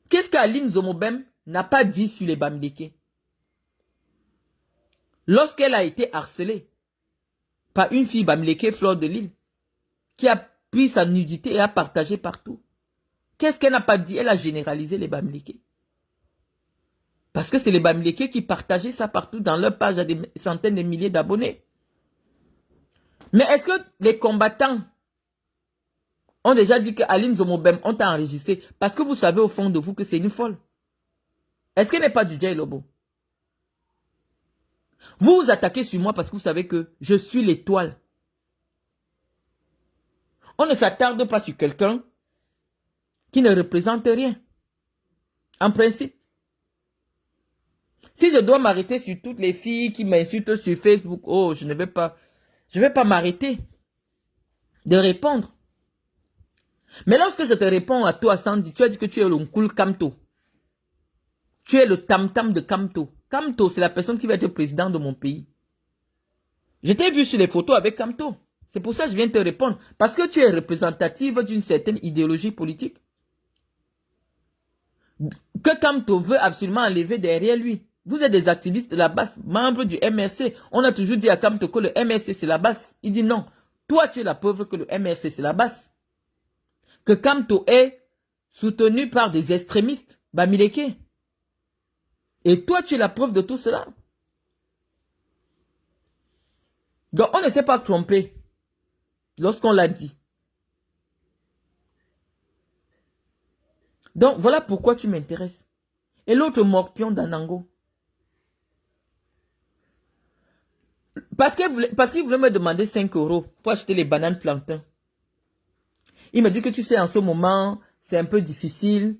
A: Qu'est-ce qu'Aline Zomobem n'a pas dit sur les Bamileke? Lorsqu'elle a été harcelée par une fille Bamileke, Fleur de Lille, qui a pris sa nudité et a partagé partout. Qu'est-ce qu'elle n'a pas dit? Elle a généralisé les Bamileke. Parce que c'est les Bamileke qui partageaient ça partout dans leur page à des centaines de milliers d'abonnés. Mais est-ce que les combattants ont déjà dit que Aline Zomobem, on t'a enregistré parce que vous savez au fond de vous que c'est une folle? Est-ce qu'elle n'est pas du Jay Lobo? Vous vous attaquez sur moi parce que vous savez que je suis l'étoile. On ne s'attarde pas sur quelqu'un qui ne représente rien. En principe. Si je dois m'arrêter sur toutes les filles qui m'insultent sur Facebook, oh, je ne vais pas m'arrêter de répondre. Mais lorsque je te réponds à toi, Sandy, tu as dit que tu es le Nkul Kamto. Tu es le tam-tam de Kamto. Kamto, c'est la personne qui va être président de mon pays. Je t'ai vu sur les photos avec Kamto. C'est pour ça que je viens te répondre. Parce que tu es représentative d'une certaine idéologie politique. Que Kamto veut absolument enlever derrière lui. Vous êtes des activistes de la base, membres du MRC. On a toujours dit à Kamto que le MRC c'est la base. Il dit non. Toi tu es la preuve que le MRC c'est la base. Que Kamto est soutenu par des extrémistes, Bamileke. Et toi tu es la preuve de tout cela. Donc on ne s'est pas trompé lorsqu'on l'a dit. Donc voilà pourquoi tu m'intéresses. Et l'autre morpion d'Anango. Parce qu'il voulait me demander 5 € pour acheter les bananes plantains. Il me dit que tu sais, en ce moment, c'est un peu difficile.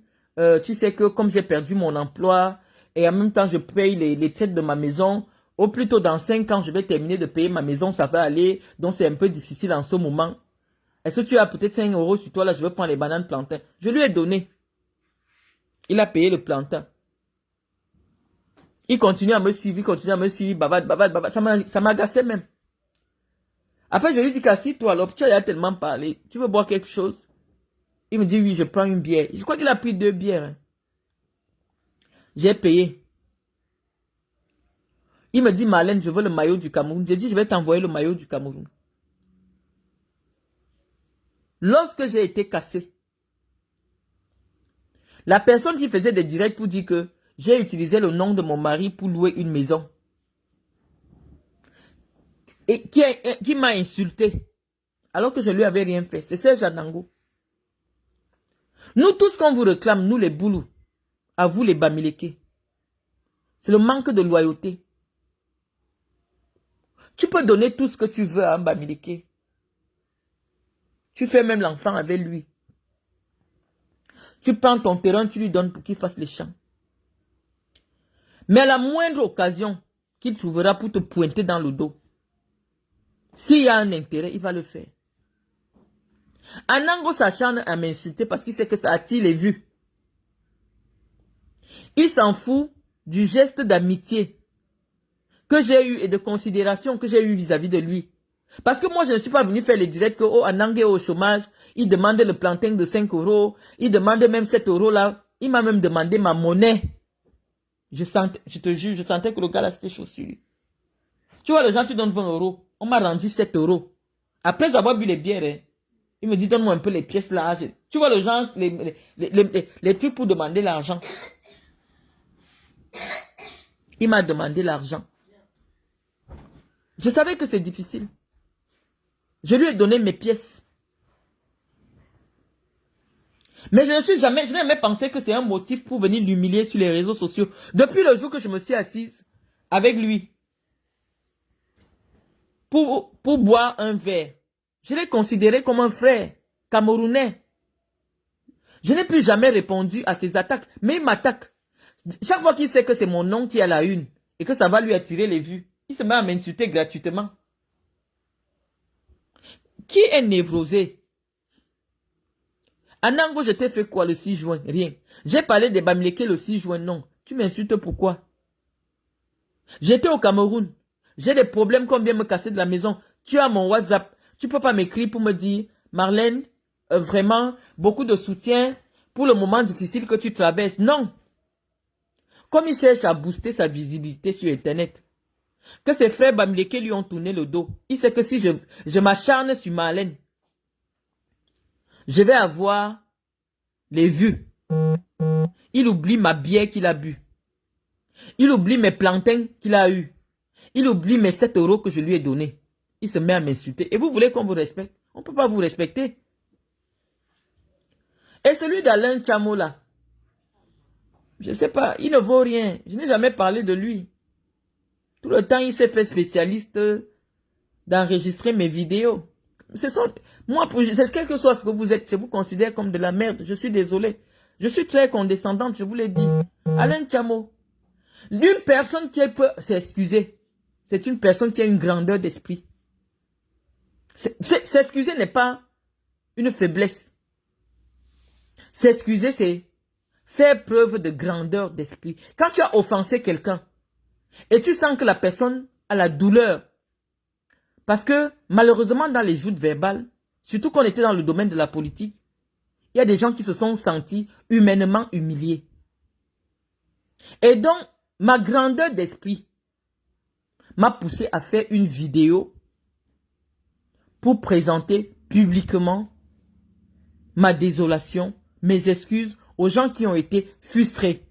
A: Tu sais que comme j'ai perdu mon emploi et en même temps, je paye les traites de ma maison, au plus tôt dans 5 ans, je vais terminer de payer ma maison, ça va aller. Donc, c'est un peu difficile en ce moment. Est-ce que tu as peut-être 5 € sur toi? Là, je vais prendre les bananes plantains. Je lui ai donné. Il a payé le plantain. Il continue à me suivre, bavade. Ça m'agaçait même. Après, je lui dis qu'assis-toi, alors, tu as tellement parlé. Tu veux boire quelque chose? Il me dit, oui, je prends une bière. Je crois qu'il a pris 2 bières. Hein. J'ai payé. Il me dit, Marlène, je veux le maillot du Cameroun. J'ai dit, je vais t'envoyer le maillot du Cameroun. Lorsque j'ai été cassé, la personne qui faisait des directs pour dire que j'ai utilisé le nom de mon mari pour louer une maison. Et qui m'a insulté. Alors que je lui avais rien fait. C'est Serge Anango. Nous, tout ce qu'on vous réclame, nous les boulous, à vous les Bamileke, c'est le manque de loyauté. Tu peux donner tout ce que tu veux à un Bamileke. Tu fais même l'enfant avec lui. Tu prends ton terrain, tu lui donnes pour qu'il fasse les champs. Mais à la moindre occasion qu'il trouvera pour te pointer dans le dos, s'il y a un intérêt, il va le faire. Anango s'acharne à m'insulter parce qu'il sait que ça attire les vues. Il s'en fout du geste d'amitié que j'ai eu et de considération que j'ai eu vis-à-vis de lui. Parce que moi, je ne suis pas venu faire les directs que oh, Anango est au chômage, il demande le plantain de 5 €, il demande même 7 € là, il m'a même demandé ma monnaie. Je te jure, je sentais que le gars là c'était chaud sur lui. Tu vois, les gens, tu donnes 20 €, on m'a rendu 7 €. Après avoir bu les bières, hein, il me dit, donne-moi un peu les pièces là. Tu vois, les gens, les trucs pour demander l'argent. Il m'a demandé l'argent. Je savais que c'est difficile. Je lui ai donné mes pièces. Mais je n'ai jamais pensé que c'est un motif pour venir l'humilier sur les réseaux sociaux. Depuis le jour que je me suis assise avec lui. pour boire un verre. Je l'ai considéré comme un frère camerounais. Je n'ai plus jamais répondu à ses attaques, mais il m'attaque. Chaque fois qu'il sait que c'est mon nom qui est à la une et que ça va lui attirer les vues, il se met à m'insulter gratuitement. Qui est névrosé? Anango, je t'ai fait quoi le 6 juin? Rien. J'ai parlé des Bamileke le 6 juin, non. Tu m'insultes pourquoi? J'étais au Cameroun. J'ai des problèmes qu'on vient me casser de la maison. Tu as mon WhatsApp. Tu peux pas m'écrire pour me dire, Marlène, vraiment, beaucoup de soutien pour le moment difficile que tu traverses. Non. Comme il cherche à booster sa visibilité sur Internet, que ses frères Bamileke lui ont tourné le dos. Il sait que si je m'acharne sur Marlène, je vais avoir les vues. Il oublie ma bière qu'il a bu. Il oublie mes plantains qu'il a eu. Il oublie mes 7 € que je lui ai donnés. Il se met à m'insulter. Et vous voulez qu'on vous respecte? On ne peut pas vous respecter. Et celui d'Alain Tchamo là, je ne sais pas, il ne vaut rien. Je n'ai jamais parlé de lui. Tout le temps, il s'est fait spécialiste d'enregistrer mes vidéos. Moi, quel que soit ce que vous êtes, je vous considère comme de la merde. Je suis désolé. Je suis très condescendante, je vous l'ai dit. Alain Tchamo, une personne qui peut s'excuser, c'est une personne qui a une grandeur d'esprit. S'excuser n'est pas une faiblesse. S'excuser, c'est faire preuve de grandeur d'esprit. Quand tu as offensé quelqu'un et tu sens que la personne a la douleur, parce que malheureusement dans les joutes verbales, surtout qu'on était dans le domaine de la politique, il y a des gens qui se sont sentis humainement humiliés. Et donc, ma grandeur d'esprit m'a poussé à faire une vidéo pour présenter publiquement ma désolation, mes excuses aux gens qui ont été frustrés.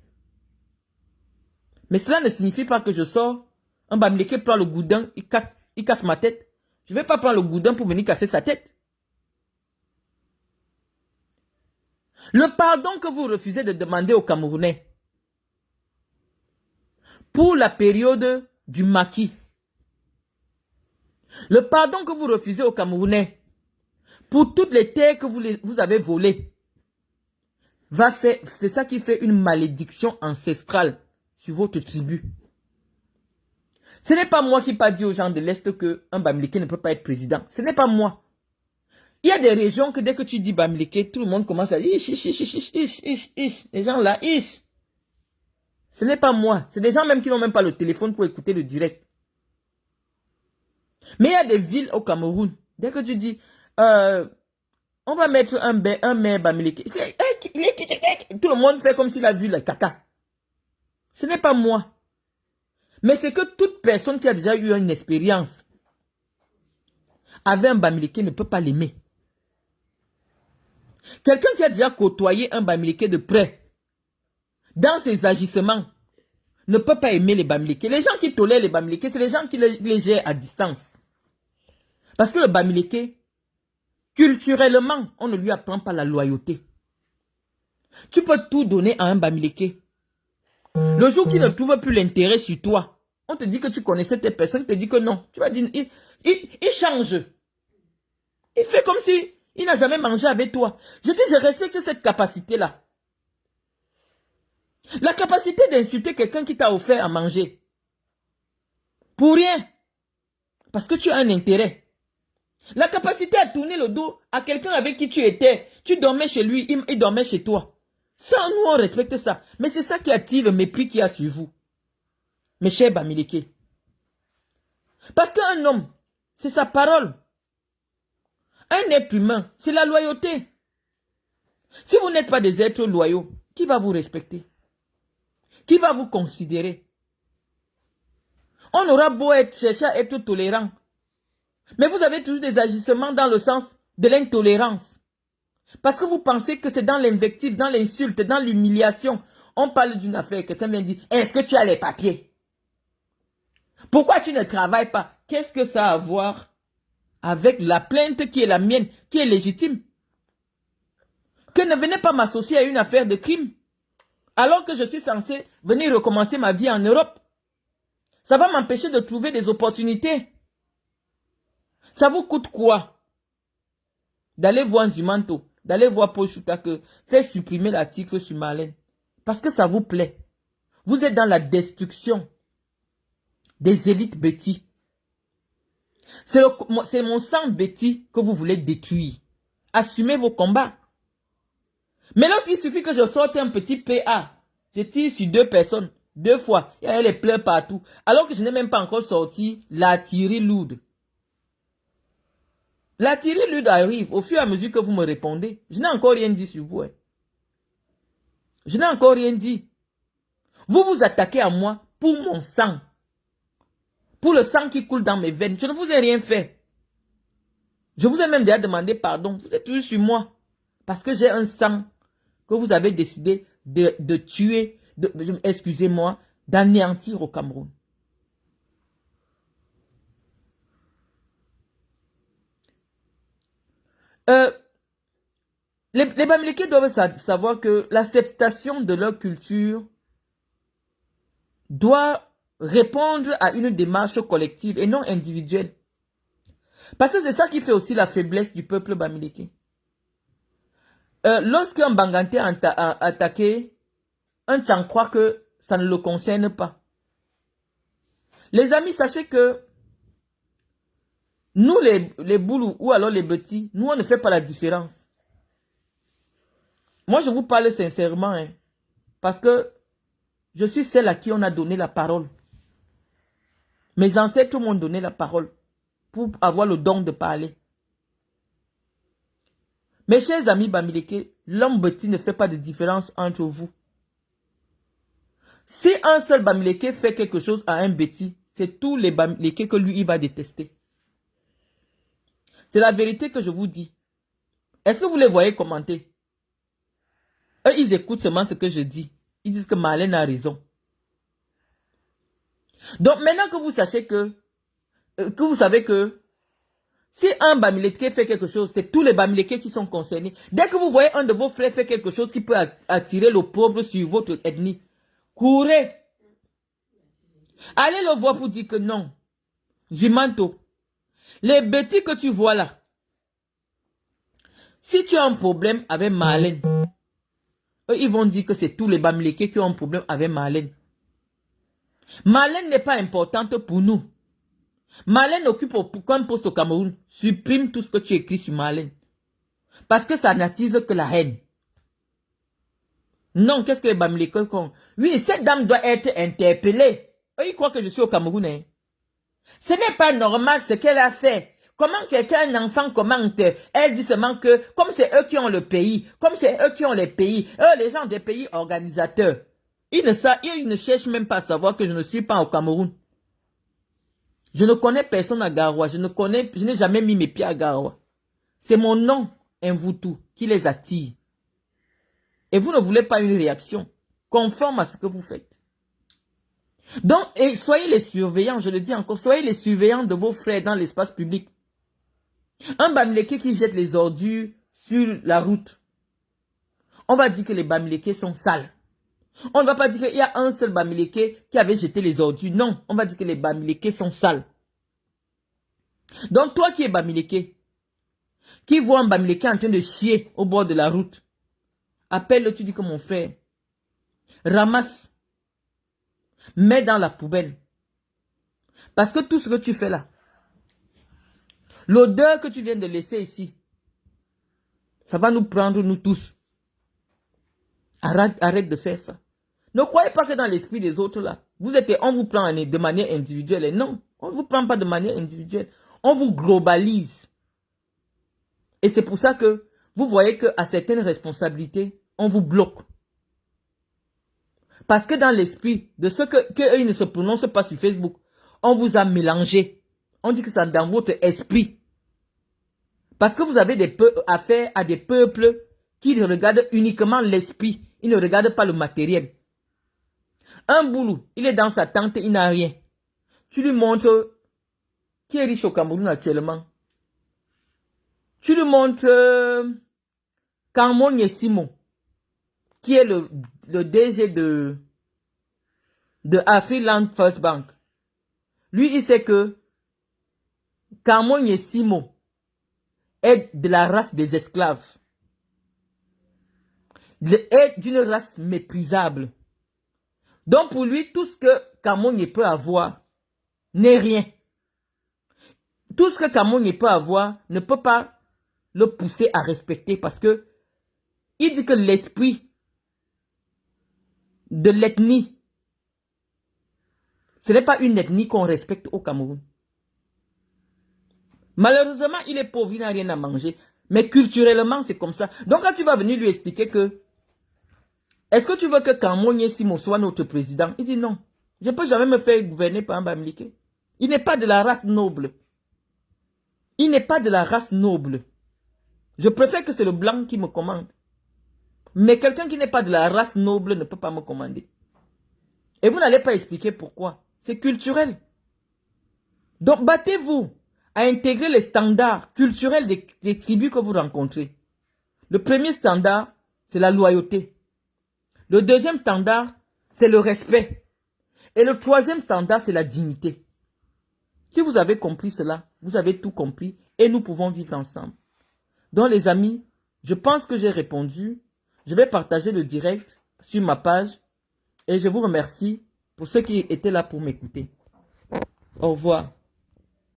A: Mais cela ne signifie pas que je sors, un Bamileke prend le goudin, il casse ma tête. Je ne vais pas prendre le goudin pour venir casser sa tête. Le pardon que vous refusez de demander aux Camerounais pour la période du maquis, le pardon que vous refusez aux Camerounais pour toutes les terres que vous avez volées, c'est ça qui fait une malédiction ancestrale sur votre tribu. Ce n'est pas moi qui n'ai pas dit aux gens de l'Est qu'un Bamileke ne peut pas être président. Ce n'est pas moi. Il y a des régions que dès que tu dis Bamileke, tout le monde commence à dire ish. Les gens là, ish. Ce n'est pas moi. C'est des gens même qui n'ont même pas le téléphone pour écouter le direct. Mais il y a des villes au Cameroun. Dès que tu dis, on va mettre un maire Bamileke. Tout le monde fait comme s'il a vu le caca. Ce n'est pas moi. Mais c'est que toute personne qui a déjà eu une expérience avec un Bamileke ne peut pas l'aimer. Quelqu'un qui a déjà côtoyé un Bamileke de près, dans ses agissements, ne peut pas aimer les Bamileke. Les gens qui tolèrent les Bamileke, c'est les gens qui les gèrent à distance. Parce que le Bamileke, culturellement, on ne lui apprend pas la loyauté. Tu peux tout donner à un Bamileke. Le jour qu'il ne trouve plus l'intérêt sur toi, on te dit que tu connaissais tes personnes, te dit que non. Tu vas dire, il change. Il fait comme si il n'a jamais mangé avec toi. Je dis, je respecte cette capacité-là. La capacité d'insulter quelqu'un qui t'a offert à manger. Pour rien. Parce que tu as un intérêt. La capacité à tourner le dos à quelqu'un avec qui tu étais. Tu dormais chez lui, il dormait chez toi. Ça, nous, on respecte ça. Mais c'est ça qui attire le mépris qu'il y a sur vous. Mes chers Bamileke. Parce qu'un homme, c'est sa parole. Un être humain, c'est la loyauté. Si vous n'êtes pas des êtres loyaux, qui va vous respecter? Qui va vous considérer? On aura beau chercher à être tolérant. Mais vous avez toujours des agissements dans le sens de l'intolérance. Parce que vous pensez que c'est dans l'invective, dans l'insulte, dans l'humiliation. On parle d'une affaire, quelqu'un vient dire, est-ce que tu as les papiers? Pourquoi tu ne travailles pas? Qu'est-ce que ça a à voir avec la plainte qui est la mienne, qui est légitime? Que ne venez pas m'associer à une affaire de crime, alors que je suis censé venir recommencer ma vie en Europe. Ça va m'empêcher de trouver des opportunités. Ça vous coûte quoi d'aller voir Nzimanto, d'aller voir Paul Choutake, faire supprimer l'article sur Marlène? Parce que ça vous plaît. Vous êtes dans la destruction des élites Betty. C'est mon sang Betty que vous voulez détruire. Assumez vos combats. Mais lorsqu'il suffit que je sorte un petit PA, je tire sur 2 personnes, 2 fois, il y a les pleurs partout. Alors que je n'ai même pas encore sorti l'artillerie lourde. L'artillerie lourde arrive au fur et à mesure que vous me répondez. Je n'ai encore rien dit sur vous. Hein. Je n'ai encore rien dit. Vous vous attaquez à moi pour mon sang. Pour le sang qui coule dans mes veines. Je ne vous ai rien fait. Je vous ai même déjà demandé pardon. Vous êtes toujours sur moi. Parce que j'ai un sang que vous avez décidé de tuer, excusez-moi, d'anéantir au Cameroun. Les Bamileke doivent savoir que l'acceptation de leur culture doit répondre à une démarche collective et non individuelle. Parce que c'est ça qui fait aussi la faiblesse du peuple Bamileke. Lorsqu'un Bangante a attaqué, un Tchang croit que ça ne le concerne pas. Les amis, sachez que nous, les boulous ou alors les petits, nous, on ne fait pas la différence. Moi, je vous parle sincèrement, hein, parce que je suis celle à qui on a donné la parole. Mes ancêtres m'ont donné la parole pour avoir le don de parler. Mes chers amis Bamileke, l'homme petit ne fait pas de différence entre vous. Si un seul Bamileke fait quelque chose à un Betty, c'est tous les Bamileke que lui, il va détester. C'est la vérité que je vous dis. Est-ce que vous les voyez commenter? Eux, ils écoutent seulement ce que je dis. Ils disent que Marlène a raison. Donc maintenant que vous sachez que vous savez que si un Bamileke fait quelque chose, c'est tous les Bamileke qui sont concernés. Dès que vous voyez un de vos frères faire quelque chose qui peut attirer l'opprobre sur votre ethnie, courez. Allez le voir pour dire que non. Nzimanto, les bêtises que tu vois là, si tu as un problème avec Marlène, eux, ils vont dire que c'est tous les Bamileke qui ont un problème avec Marlène. Marlène n'est pas importante pour nous. Marlène occupe aucun poste au Cameroun. Supprime tout ce que tu écris sur Marlène. Parce que ça n'attise que la haine. Non, qu'est-ce que les Bamileke font? Oui, cette dame doit être interpellée. Eux, ils croient que je suis au Cameroun. Hein. Ce n'est pas normal ce qu'elle a fait. Comment quelqu'un, un enfant commente? Elle dit seulement que, comme c'est eux qui ont le pays, comme c'est eux qui ont les pays, eux, les gens des pays organisateurs, ils ne cherchent même pas à savoir que je ne suis pas au Cameroun. Je ne connais personne à Garoua. Je n'ai jamais mis mes pieds à Garoua. C'est mon nom, Mvoutou, qui les attire. Et vous ne voulez pas une réaction conforme à ce que vous faites. Donc, et soyez les surveillants, je le dis encore, soyez les surveillants de vos frères dans l'espace public. Un Bamileke qui jette les ordures sur la route. On va dire que les Bamileke sont sales. On ne va pas dire qu'il y a un seul Bamileke qui avait jeté les ordures. Non, on va dire que les Bamileke sont sales. Donc toi qui es Bamileke, qui voit un Bamileke en train de chier au bord de la route, appelle-le, tu dis que mon frère, ramasse, mets dans la poubelle. Parce que tout ce que tu fais là, l'odeur que tu viens de laisser ici, ça va nous prendre nous tous. Arrête de faire ça. Ne croyez pas que dans l'esprit des autres là, on vous prend de manière individuelle. Et non, on ne vous prend pas de manière individuelle. On vous globalise. Et c'est pour ça que vous voyez qu'à certaines responsabilités, on vous bloque. Parce que dans l'esprit de ceux qu'ils ne se prononcent pas sur Facebook, on vous a mélangé. On dit que c'est dans votre esprit. Parce que vous avez affaire à des peuples qui regardent uniquement l'esprit. Ils ne regardent pas le matériel. Un boulot, il est dans sa tente, il n'a rien. Tu lui montres qui est riche au Cameroun actuellement. Tu lui montres Carmon Simon, qui est le DG de Afriland First Bank. Lui, il sait que Kamon Simo est de la race des esclaves. Est d'une race méprisable. Donc pour lui, tout ce que Kamon peut avoir n'est rien. Tout ce que Kamon peut avoir ne peut pas le pousser à respecter parce que il dit que l'esprit de l'ethnie, ce n'est pas une ethnie qu'on respecte au Cameroun. Malheureusement, il est pauvre, il n'a rien à manger. Mais culturellement, c'est comme ça. Donc quand tu vas venir lui expliquer que est-ce que tu veux que Kamon Simo soit notre président? Il dit non. Je ne peux jamais me faire gouverner par un Bamileke. Il n'est pas de la race noble. Il n'est pas de la race noble. Je préfère que c'est le blanc qui me commande. Mais quelqu'un qui n'est pas de la race noble ne peut pas me commander. Et vous n'allez pas expliquer pourquoi. C'est culturel. Donc battez-vous à intégrer les standards culturels des tribus que vous rencontrez. Le premier standard, c'est la loyauté. Le deuxième standard, c'est le respect. Et le troisième standard, c'est la dignité. Si vous avez compris cela, vous avez tout compris et nous pouvons vivre ensemble. Donc les amis, je pense que j'ai répondu. Je vais partager le direct sur ma page et je vous remercie pour ceux qui étaient là pour m'écouter. Au revoir.